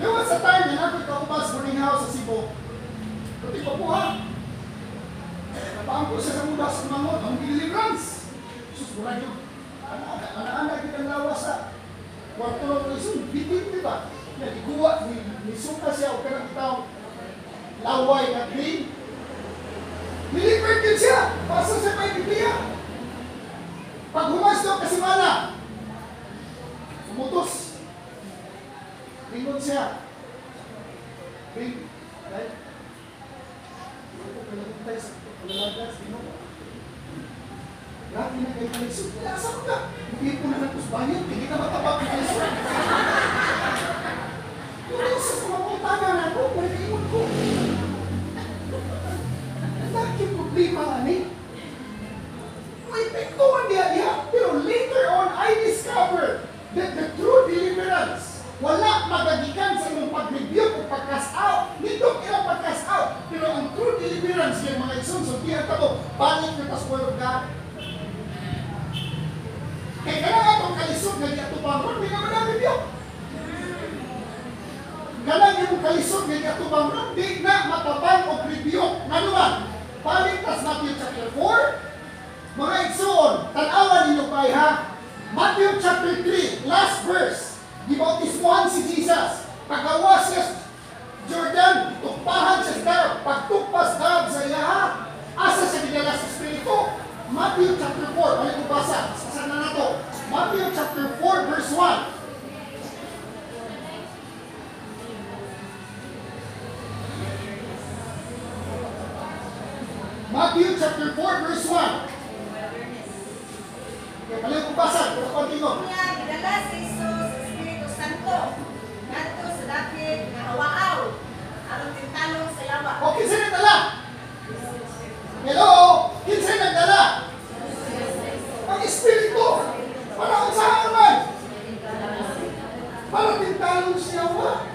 There was a time na ako kaubas boarding house sa Cebu. Pati pa po ha. Napaangko siya sa muda sa mangon ang deliverance. Murah yun. Anak-anak kita lawas sa kwarto ng isun, bitin, di ba? Nagiguwa, nisuka siya, o ka ng tao, laway na green. Nilipert din siya, pasa sa may Biblia. Pag humasok kasi mana, umutos. Ringon siya. Ring, right? Ito palaguntay sa palagas, ginoo. Grabe na kayo kalisod. Asa ko ka? Hindi po na nagpusbanyo. Hindi na matabak na kalisod. mong kalisod nga katubang ron, di na matabang o rebuke. Nga naman, balik tas Matthew chapter 4, mga igsoon, tanawan ninyo pa ha. Matthew chapter 3, last verse, gibautismuhan si Jesus. Pagawas siya Jordan, tukpahan siya sa pagtukpas ka sa iya, asa siya dinala sa Espiritu. Matthew chapter 4, balik ko basa, sasana na to. Matthew chapter 4 verse 1. Matthew chapter 4 verse 1. Okay, balik ko basa, kung continue. Niya gidala si Jesus sa Espiritu Santo ngadto sa dapit nga hawaaw aron tintalong sa yawa. Okay, sino nagdala? Hello? Kinsa nagdala? Ang Espiritu. Para unsahan naman? Para tintalong siya wa.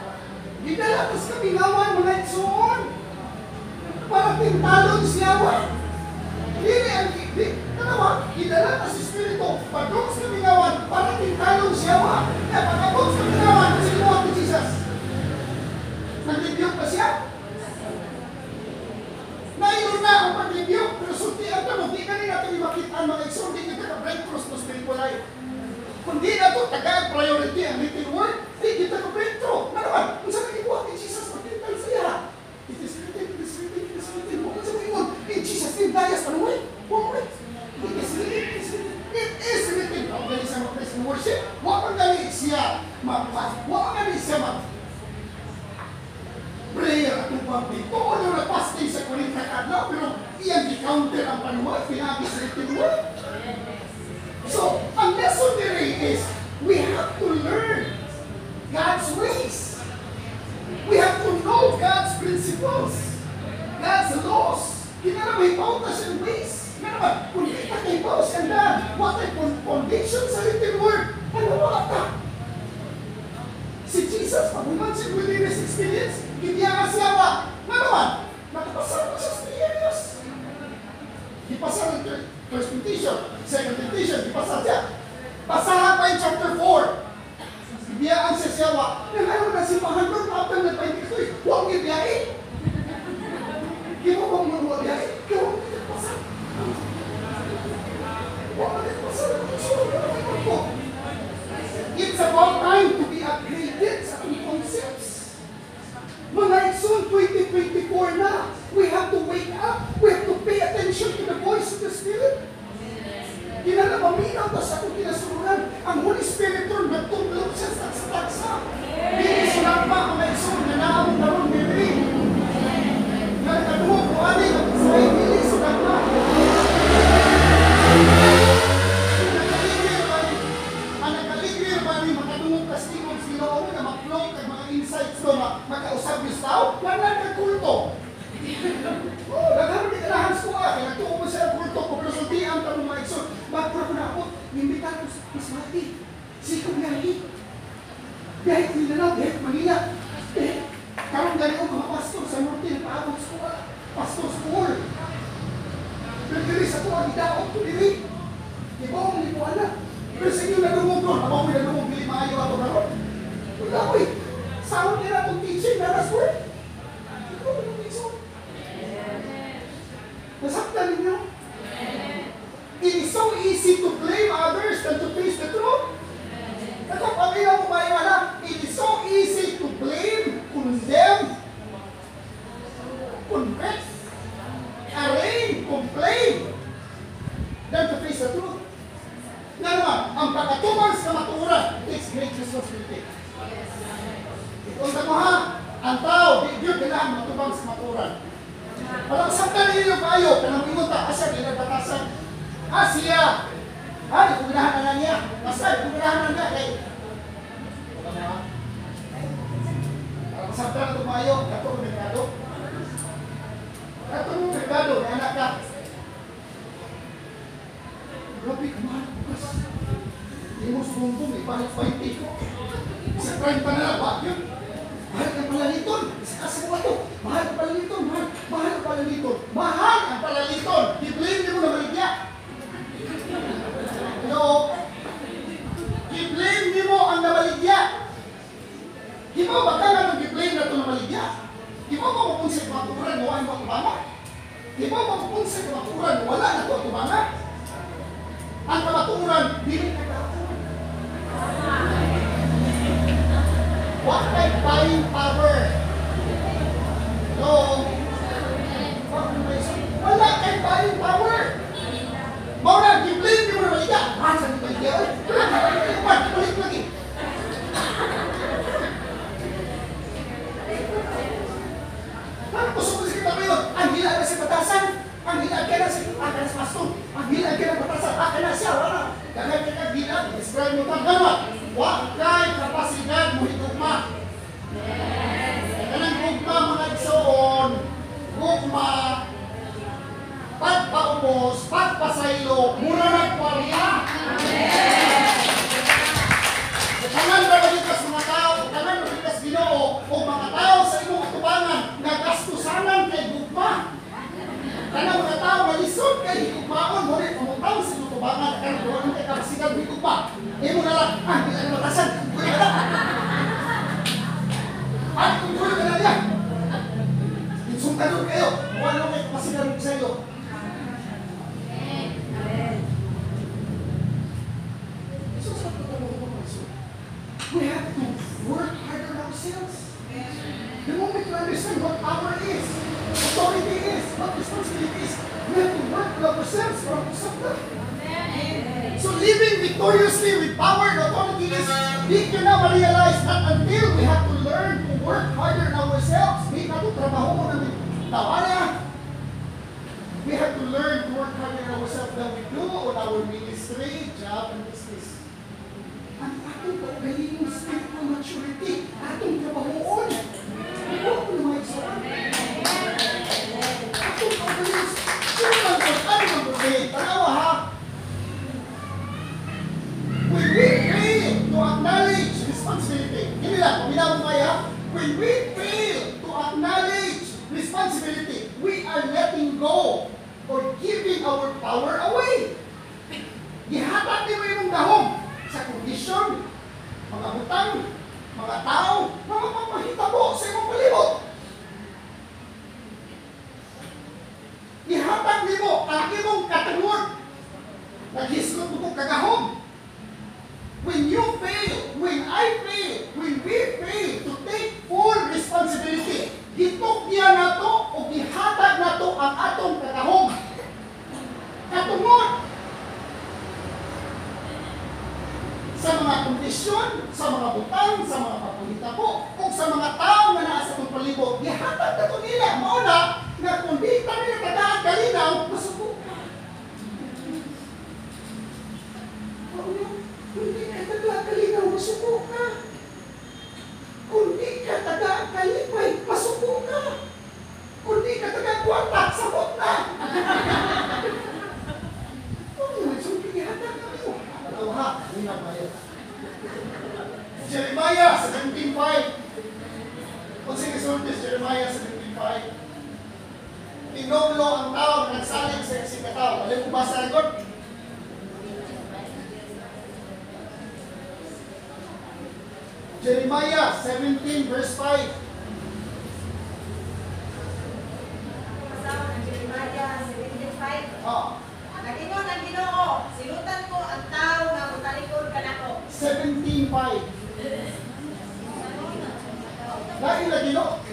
Gidala tas kabingawan mga igsoon. Para tintalong siya wa. Dili ang kanawa, gidala tas Espiritu. Padung sa kabingawan para tintalong siya wa. Kaya pagkabog sa kabingawan, sinuha ni Jesus. Nag-rebuke pa siya? Nayon na ang pag-rebuke, pero sultihan ka mo, di ka rin natin makita ang mga igsoon, di ka ka-breakthroughs to spiritual life. Kung di na ito, tagaan priority ang written word, di kita ka-breakthrough. Ano naman? Kung saan nag-ibuha ni Jesus, magtintal siya. It is written, it is written, it is written. Kung saan nag-ibuha, in Jesus' name, dayas, ano wait? Wait. It is written, it is written. It is written. Huwag galing siya mag-praise and worship. Huwag galing siya mag-fast. Huwag galing siya prayer at upang dito. Ano na fasting sa 40 kadlaw, pero iyan di-counter ang panuwag, pinabis written word. So, ang lesson there is, we have to learn God's ways. We have to know God's principles, God's laws. Kinala may pautas and ways. Nga naman, kung di ka kay pautas and dad, what a foundation sa written word, ano wata? Si Jesus, pag-uman siya wilderness experience, hindi ang asyawa. Nga naman, nakapasal ko siya sa years. Ipasal ang first temptation, second temptation, ipasal siya. Pasahan pa yung chapter 4. Ibiyaan siya siyawa. Ngayon na si Pahandor, after na pa yung ito, huwag ibiyain. Hindi mo bang mga biyain? Huwag pasal. Huwag pasal. It's about time to be upgraded sa ating concepts. Mga igsoon, 2024 na. We have to wake up. We have to pay attention to the voice of the Spirit. Kinalapaminaw ta sa akong kinasururan. Ang Holy Spirit ron, nagtulog siya sa taksa. Hindi siya pa mga igsoon na naamong naroon niliri. Nagkaduho ko ani, sa hindi siya pa. Makatungong kastigong sila na mag-flow kag mga insights do makausap yung tao, wala ka kulto. Nagkaroon ni kalahan ko kaya nagtuo mo siya kulto ko, pero sultihan ka ng mga igsoon. Magpura ko na ako, nimbitan ko sa Masmati, sikong yahi. Dahil Mindanao, dahil Manila. Karong gani ko mga pastor sa norte, nagpaabot ko pastor school. Pero diri sa tuwa, idaot ko diri. Iba ako hindi ko alam. Pero sa inyo nagumog doon, habang may nagumog, hindi maayo ako na ron. Wala ko eh. Saan nila itong teaching na last word? Ikaw na ng igsoon. Nasaktan ninyo? It is so easy to blame others than to face the truth. Pag-ayaw mo ba yung alam? It is so easy to blame, condemn, confess, arraign, complain, than to face the truth. Nga naman, ang pagkatuman sa maturan, takes great responsibility. Kung mo ha, ang tao, di yun kailangan matubang sa maturan. Walang saktan ninyo kayo, kanang ingunta, asya, ginagpatasan. Asya! Ha, di kuminahan na niya. Basta, di kuminahan na niya. Kaya, saktan na tumayo, katong merkado. Katong merkado, may anak ka. Grabe, kumahal bukas. Hindi mo sumbong, ipalit 20 ko. Sa 30 na lang, bakit? Mahal ka palaliton. Isa kasi mo ito. Mahal ka palaliton. Mahal ka palaliton. Mahal ang palaliton. I-blame mo na maligya. Hello? I-blame mo ang namaligya. Di ba ba ka na nag-i-blame na ito na maligya. Di ba mapupunsa yung maturan mo ang matubanga? Di ba mapupunsa yung maturan mo wala na matubanga? Ang kamaturan, dili ka kamaturan. What like buying power? No. Wala kay buying power. Maura, i-blame mo na maligya. Masa di maligya? Balik lagi. Tapos kung kita ngayon, ang hilag na si batasan, ang hilag ka na si pastor, ang hilag ka na batasan, ka na siya, wala. Dahil ka hilag, describe mo kang gama. Huwag kay kapasidad mo higugma. Kanang gugma mga igsoon, gugma, pagpaubos, pagpasaylo, mura ng kwarya. Tangan na malikas mga tao, tangan na malikas Ginoo, o mga tao sa imong tubangan, nagastusanan kay gugma. Tanang mga tao malisod kay higugmaon, mo rin pumutaw sa imong tubangan, kaya doon kay kapasigan ng higugma. Imo na lang, hindi na matasan, kuya ka lang. At kung kuya ka na niya, insungkador kayo, wala kay kapasigan ng sa iyo. We have to work harder on ourselves. The moment you understand what power is, authority is, what responsibility is, we have to work on ourselves from something. So living victoriously with power and authority is, we can now realize that until we have to learn to work harder on ourselves, we have to trabaho mo namin tawana. We have to learn to work harder on ourselves than we do on our ministry, job, and business. Ang atong kaugaling yung spiritual maturity, atong trabahoon. Huwag mo naman igsoon. Atong kaugaling, sino man kung ano ang kaugaling? Tanawa ha? When we fail to acknowledge responsibility, hindi lang, paminaw mo kaya, when we fail to acknowledge responsibility, we are letting go or giving our power away. Gihatat din mo yung gahong sa kondisyon, mga hutang, mga tao, mga pamahitabo sa imong palibot. Ihatag nimo ang imong katungod. Naghislot mo kagahom. When you fail, when I fail, when we fail to take full responsibility, gitugyan nato o gihatag nato ang atong kagahom. Katungod. Sa mga kondisyon, sa mga butang, sa mga papulita po, o sa mga tao na nasa itong palibot, ihatag na ito nila. Mauna, na kung di kami nakadaan kalinaw, masuko ka. Mauna, kung di ka tagaan kalinaw, masuko ka. Kung di ka tagaan kalipay, masuko ka. Kung di ka tagaan kwarta, sabot na. Jeremiah 17:5. Kung sige sultis, Jeremiah 17:5. Tinoblo ang tao na nagsalig sa isang katao. Alam mo ba sa record? Jeremiah 17 verse 5. Jeremiah 17:5. Oh. Nagingon ang Ginoo, silutan ko ang tao nga mutalikod kanako. 17:5. Dahil lagi no?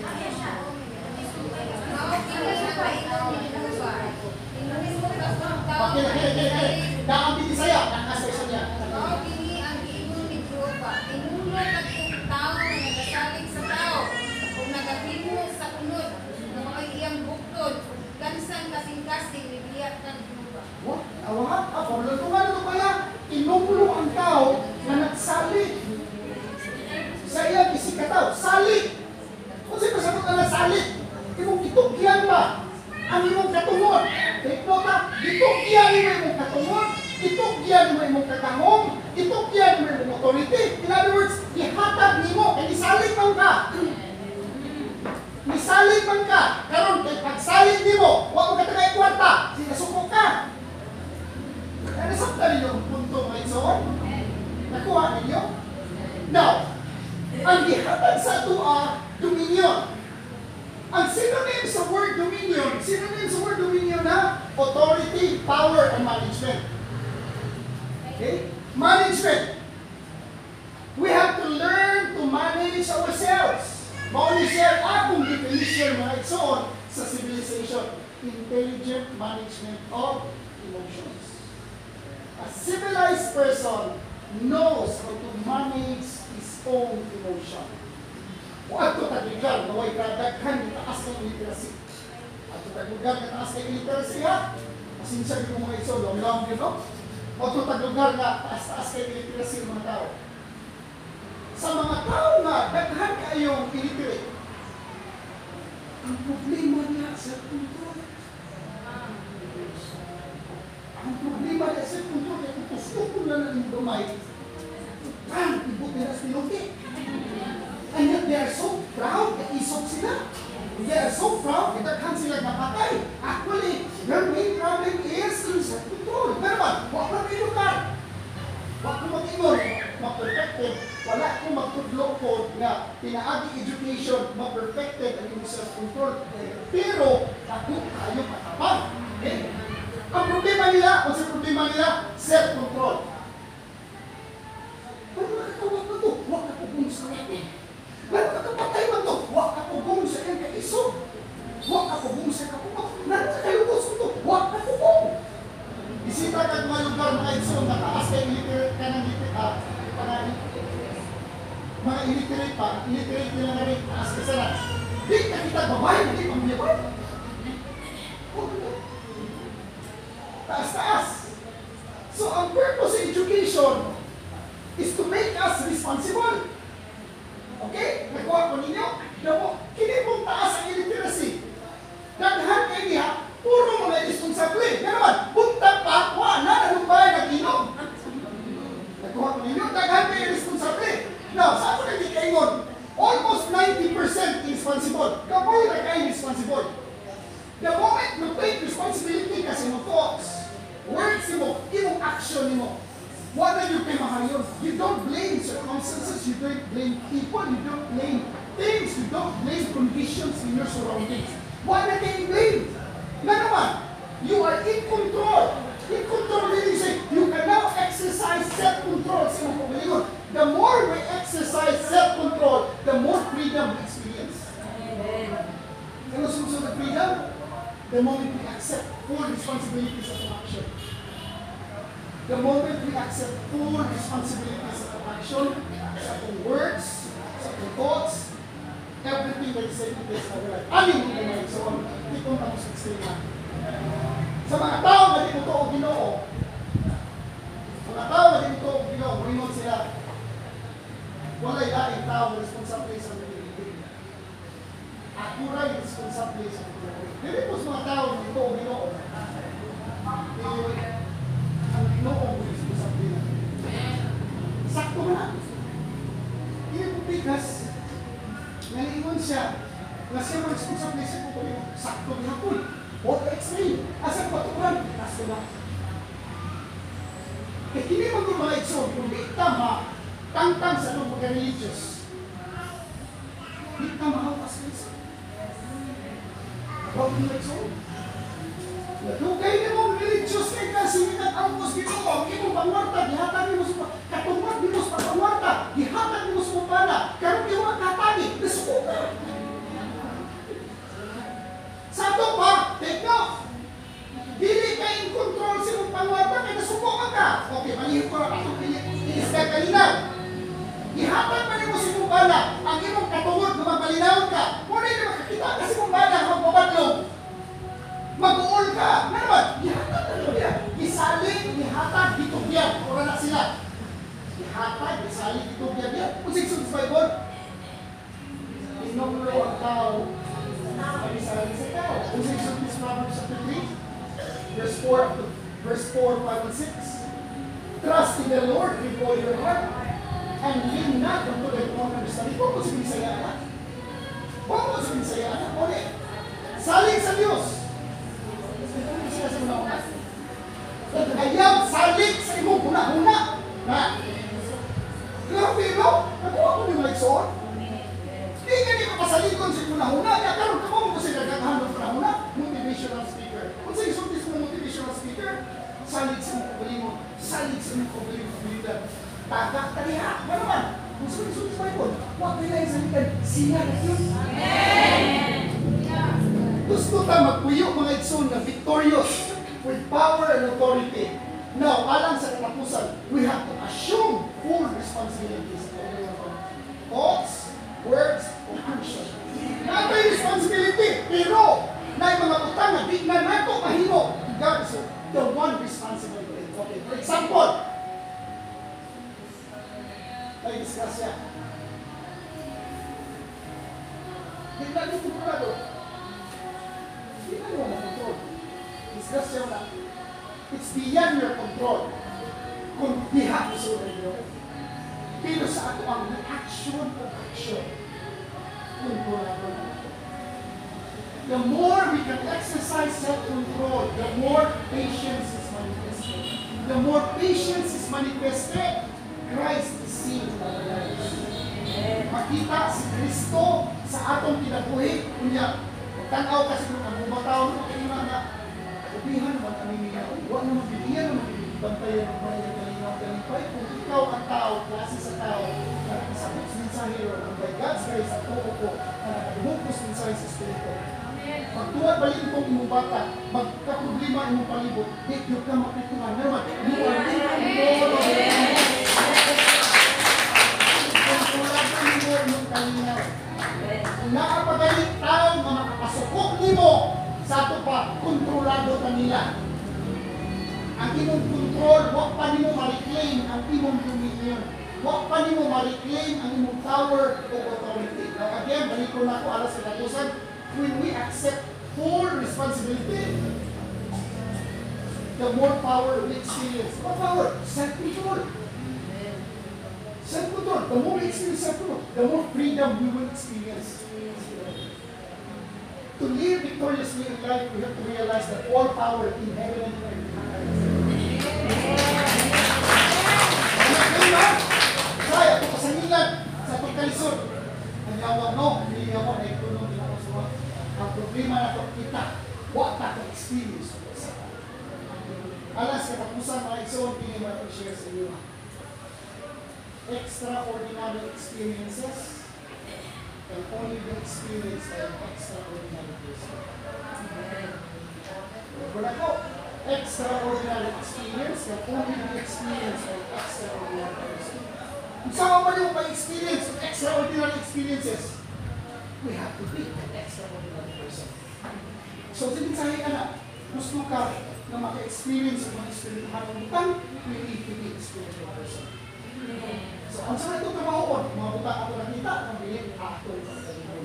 Bakit? Daan piti saya, nakasaya niya. Mao kini ang giingon ni Jehova, tinulog at kung tao na nagasalig sa tao, kung nagahimo sa kunod, na mga iyang buktod, gansan kasing-kasing nibiyat ng Jehova. What? Awahan? Paglutungan ito kaya, inumulo ang tao na nagsalig. Sa iyang isikataw, salig. Kung sino sagot ka na salig, imong gitugyan ba? Ang imong katungod. Take note ha, gitugyan mo imong katungod, gitugyan mo imong katahong, gitugyan mo imong authority. In other words, ihatag nimo, kaya isalig man ka. Misalig man ka. Karon kay pagsalig nimo, wa mo katagay kwarta, sinasuko ka. Kaya nasabtan ninyo ang punto mga igsoon? Nakuha ninyo? Now, ang gihatag sa atua, Dominion. Ang synonym sa word dominion na authority, power, and management. Okay? Management. We have to learn to manage ourselves. Mauni siya akong definition mga igsoon sa civilization. Intelligent management of emotions. A civilized person knows how to manage his own emotion. Ato taglugar, naway kadaghan ng taas ng literacy. Ato taglugar ng taas ng literacy ha. Pasensya ko mga iso, long yun, no? Ato taglugar na taas-taas ng literacy ng mga tao. Sa mga tao nga, daghan kayong illiterate. Ang problema niya sa control. Ang problema niya sa control, kung gusto ko na ng dumay, ibot nila sa pinuti. And yet they are so proud that isog sila. They are so proud that daghan sila napatay. Actually, their main problem is self-control. Pero ba, huwag na kayo lugar. Huwag ko mag-ingon, ma-perfected. Wala akong magtudlo ko na pinaagi education, ma-perfected ang inyong self-control. Pero, ako kayo matapang. Okay? Ang problema nila, o sa problema nila, self-control. Pero nakakawag na ito, huwag na pagpunod sa akin. Pero nakapatay man ito, huwag ka pagpunod sa akin kaiso. Huwag ka pagpunod sa kapupag. Nakakayugos ko ito, huwag ka pagpunod. Isita ka mga lugar mga iso, nataas kayo illiterate ka ng mga illiterate pa, illiterate nila na rin, taas ka sana. Di ka kita babae, hindi pang biyabay. Taas-taas. So, ang purpose of education is to make us responsible. Okay? Nakuha ko ninyo? Kini pong taas ang illiteracy. Daghan kayo niya, puro mga irresponsable. Nga naman, buntag pa, na nalumbay, nag-inom. Nakuha ko ninyo, daghan kayo irresponsable. Now, sa ako naging kaingon, almost 90% irresponsible. Kapoy na kayo irresponsible. The moment you take responsibility kasi mo thoughts, words mo, imong action mo, what are you kay mahayon? You don't blame circumstances, you don't blame people, you don't blame things, you don't blame conditions in your surroundings. What are they blame? Nga naman, you are in control. In control, meaning say, you can now exercise self-control sa mga pagalingon. The more we exercise self-control, the more freedom we experience. Ano susunod na freedom? The moment we accept full responsibilities of action. The moment we accept full responsibilities of action, sa ating words, sa ating thoughts, everything that is taking place in our life. Amin mo naman, so hindi kong tapos explain. Sa mga tao na di mo ito o ginoo, mga tao na di mo ito o ginoo, ringon sila, wala'y daing tao responsable sa nililibig. Ako rin responsable sa nililibig. Dili po sa mga tao na ito o ginoo, ang ginoo ang responsable na. Sakto na. Hindi po bigas, naliingon siya, na siya ang responsable sa kukunin. Sakto na po. What explain? Asa patukuran? Kaso na. Eh, hindi mo mga igsoon, kung di tama, tangtang sa nung mga-religious. Di tama ako kasi isa. Huwag mga igsoon. Nadugay niyo mong religious kay kasi nag-angkos dito mo, hindi mo pangwarta, dihatag niyo mo sa katungwat niyo mo sa pangwarta, dihatag niyo mo sa pupana, karoon niyo mga katani, nasuko ka. Sa ito pa, take off. Dili ka in control sa mong pangwarta, kaya nasuko ka. Okay, malihip ko na itong inis ka kalinaw. Ihatag pa niyo mo sa pupana, ang imong katungwat na magmalinaw ka. Muna yung makakita kasi mong bala, magpapadlong. Mag-uol ka. Nga naman, ihatag na nyo yan. Isalig, ihatag, ditugyan. Ura na sila. Ihatag, isalig, ditugyan yan. Kung 6 sa Bible, inulo ang tao. Isalig sa tao. Kung 6 sa Proverbs chapter 3, verse 4, 5, and 6. Trust in the Lord with all your heart and lean not unto the own understanding. Huwag mo sa binisayaan. Huwag mo sa binisayaan. Ulit. Salig sa Diyos. Ayaw, salig sa imong huna-huna. Na, grabe no? Nakuha ko ni Mike Soon. Di ka di ka panahuna niya, karon kamo mo sila naghahanap panahuna, motivational speaker. Kung sa isultis mo motivational speaker, salig sa mga kabalimo, salig sa mga kabalimo, tagak taliha, ano naman? Kung sa isultis mo ipon, huwag nila yung salikan, sila na yun. Gusto tayo magpuyo mga igsoon na victorious with power and authority. Now, alang sa katapusan, we have to assume full responsibilities. Thoughts, words, or action. Na may responsibility, pero na mga utang na di na nato mahimo. God is the one responsible for it. Okay, for example, ay disgrasya. Di na dito kurado. Di na wala control. Disgrasya na. It's beyond your control. Kung diha ko sa ulo. Pero sa ato ang reaction o action. Kontrolado na ito. The more we can exercise self-control, the more patience is manifested. The more patience is manifested, Christ is seen in our lives. Makita si Kristo sa atong kinabuhi. Kunya, tanaw kasi kung ang bumataw na kayo na ubihan naman kami niya. Huwag naman bibigyan naman bantayan ng mga kalinaw-kalipay. Kung ikaw ang tao, klase sa tao, na nakasabot sa mensahe o by God's grace at oo po, na nakadumukos mensahe sa Espiritu. Pagtuwad balik itong imong bata, magkaproblema imong palibot, di yung ka mapitungan naman. You are in control of it. Kontrolado mo yung kalinaw. Kung nakapagalit tao na makapasukok nimo sa ato pa, kontrolado kanila. Ang imong control, wag pa nimo ma-reclaim ang imong dominion. Wag pa nimo ma-reclaim ang imong power o authority. Now again, balik ko na ako alas katapusan, when we accept full responsibility, the more power we experience. What power? Self-control. Self-control. The more we experience self-control, the more freedom we will experience. To live victoriously in life, we have to realize that all power in heaven and earth. Kaya ito kasangilan sa pagkalisod. Ang yawa no, hindi yawa na itunog nila ko sa ang problema na ito kita, what na ito experience. Alas katapusan mga igsoon, hindi naman ito share sa iyo. Extraordinary experiences can only be experienced by an extraordinary person. Kung ako, extraordinary experience can only be experienced by an extraordinary person. Kung saan man yung ma-experience of extraordinary experiences, we have to be an extraordinary person. So, sinisahin ka na, gusto ka na maka-experience ng mga spiritual ng butang, we need to be a spiritual person. So, ang saan ito kamahon, mga butang ako nakita, ang bilik, ako yung pagkalimon.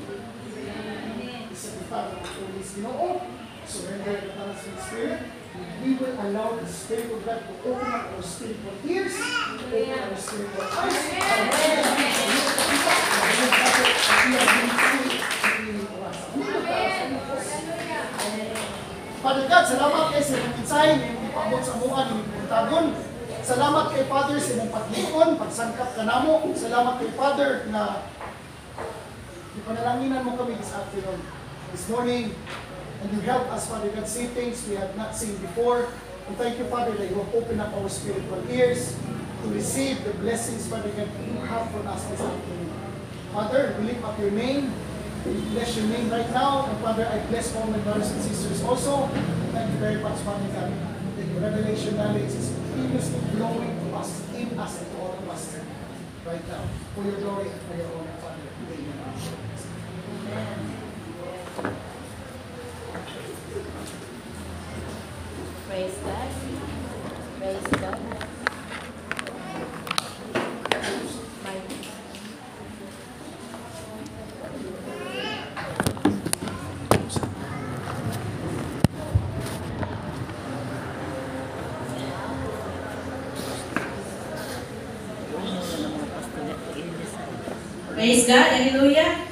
Isa kita ng Holy Ginoo, surrender the talents of the Spirit, we will allow the Spirit of God to open up our spiritual ears, open our spiritual eyes, Father God, salamat kayo sa inyong mensahe, yung ipabot sa buwan, yung puntagon. Salamat kay Father sa inyong paglikon, pagsangkap ka namo. Salamat kay Father na ipanalanginan mo kami this afternoon, this morning. And you help us, Father God, see things we have not seen before. And thank you, Father, that you have opened up our spiritual ears to receive the blessings, Father God, you have for us this afternoon. Father, we lift up your name. We bless your name right now. And Father, I bless all my brothers and sisters also. Thank you very much, Father God. That your revelation knowledge is continuously flowing to us, in us, and to all of us right now. For your glory and for your honor, Father. Amen. Praise God. Praise God. Praise God, hallelujah.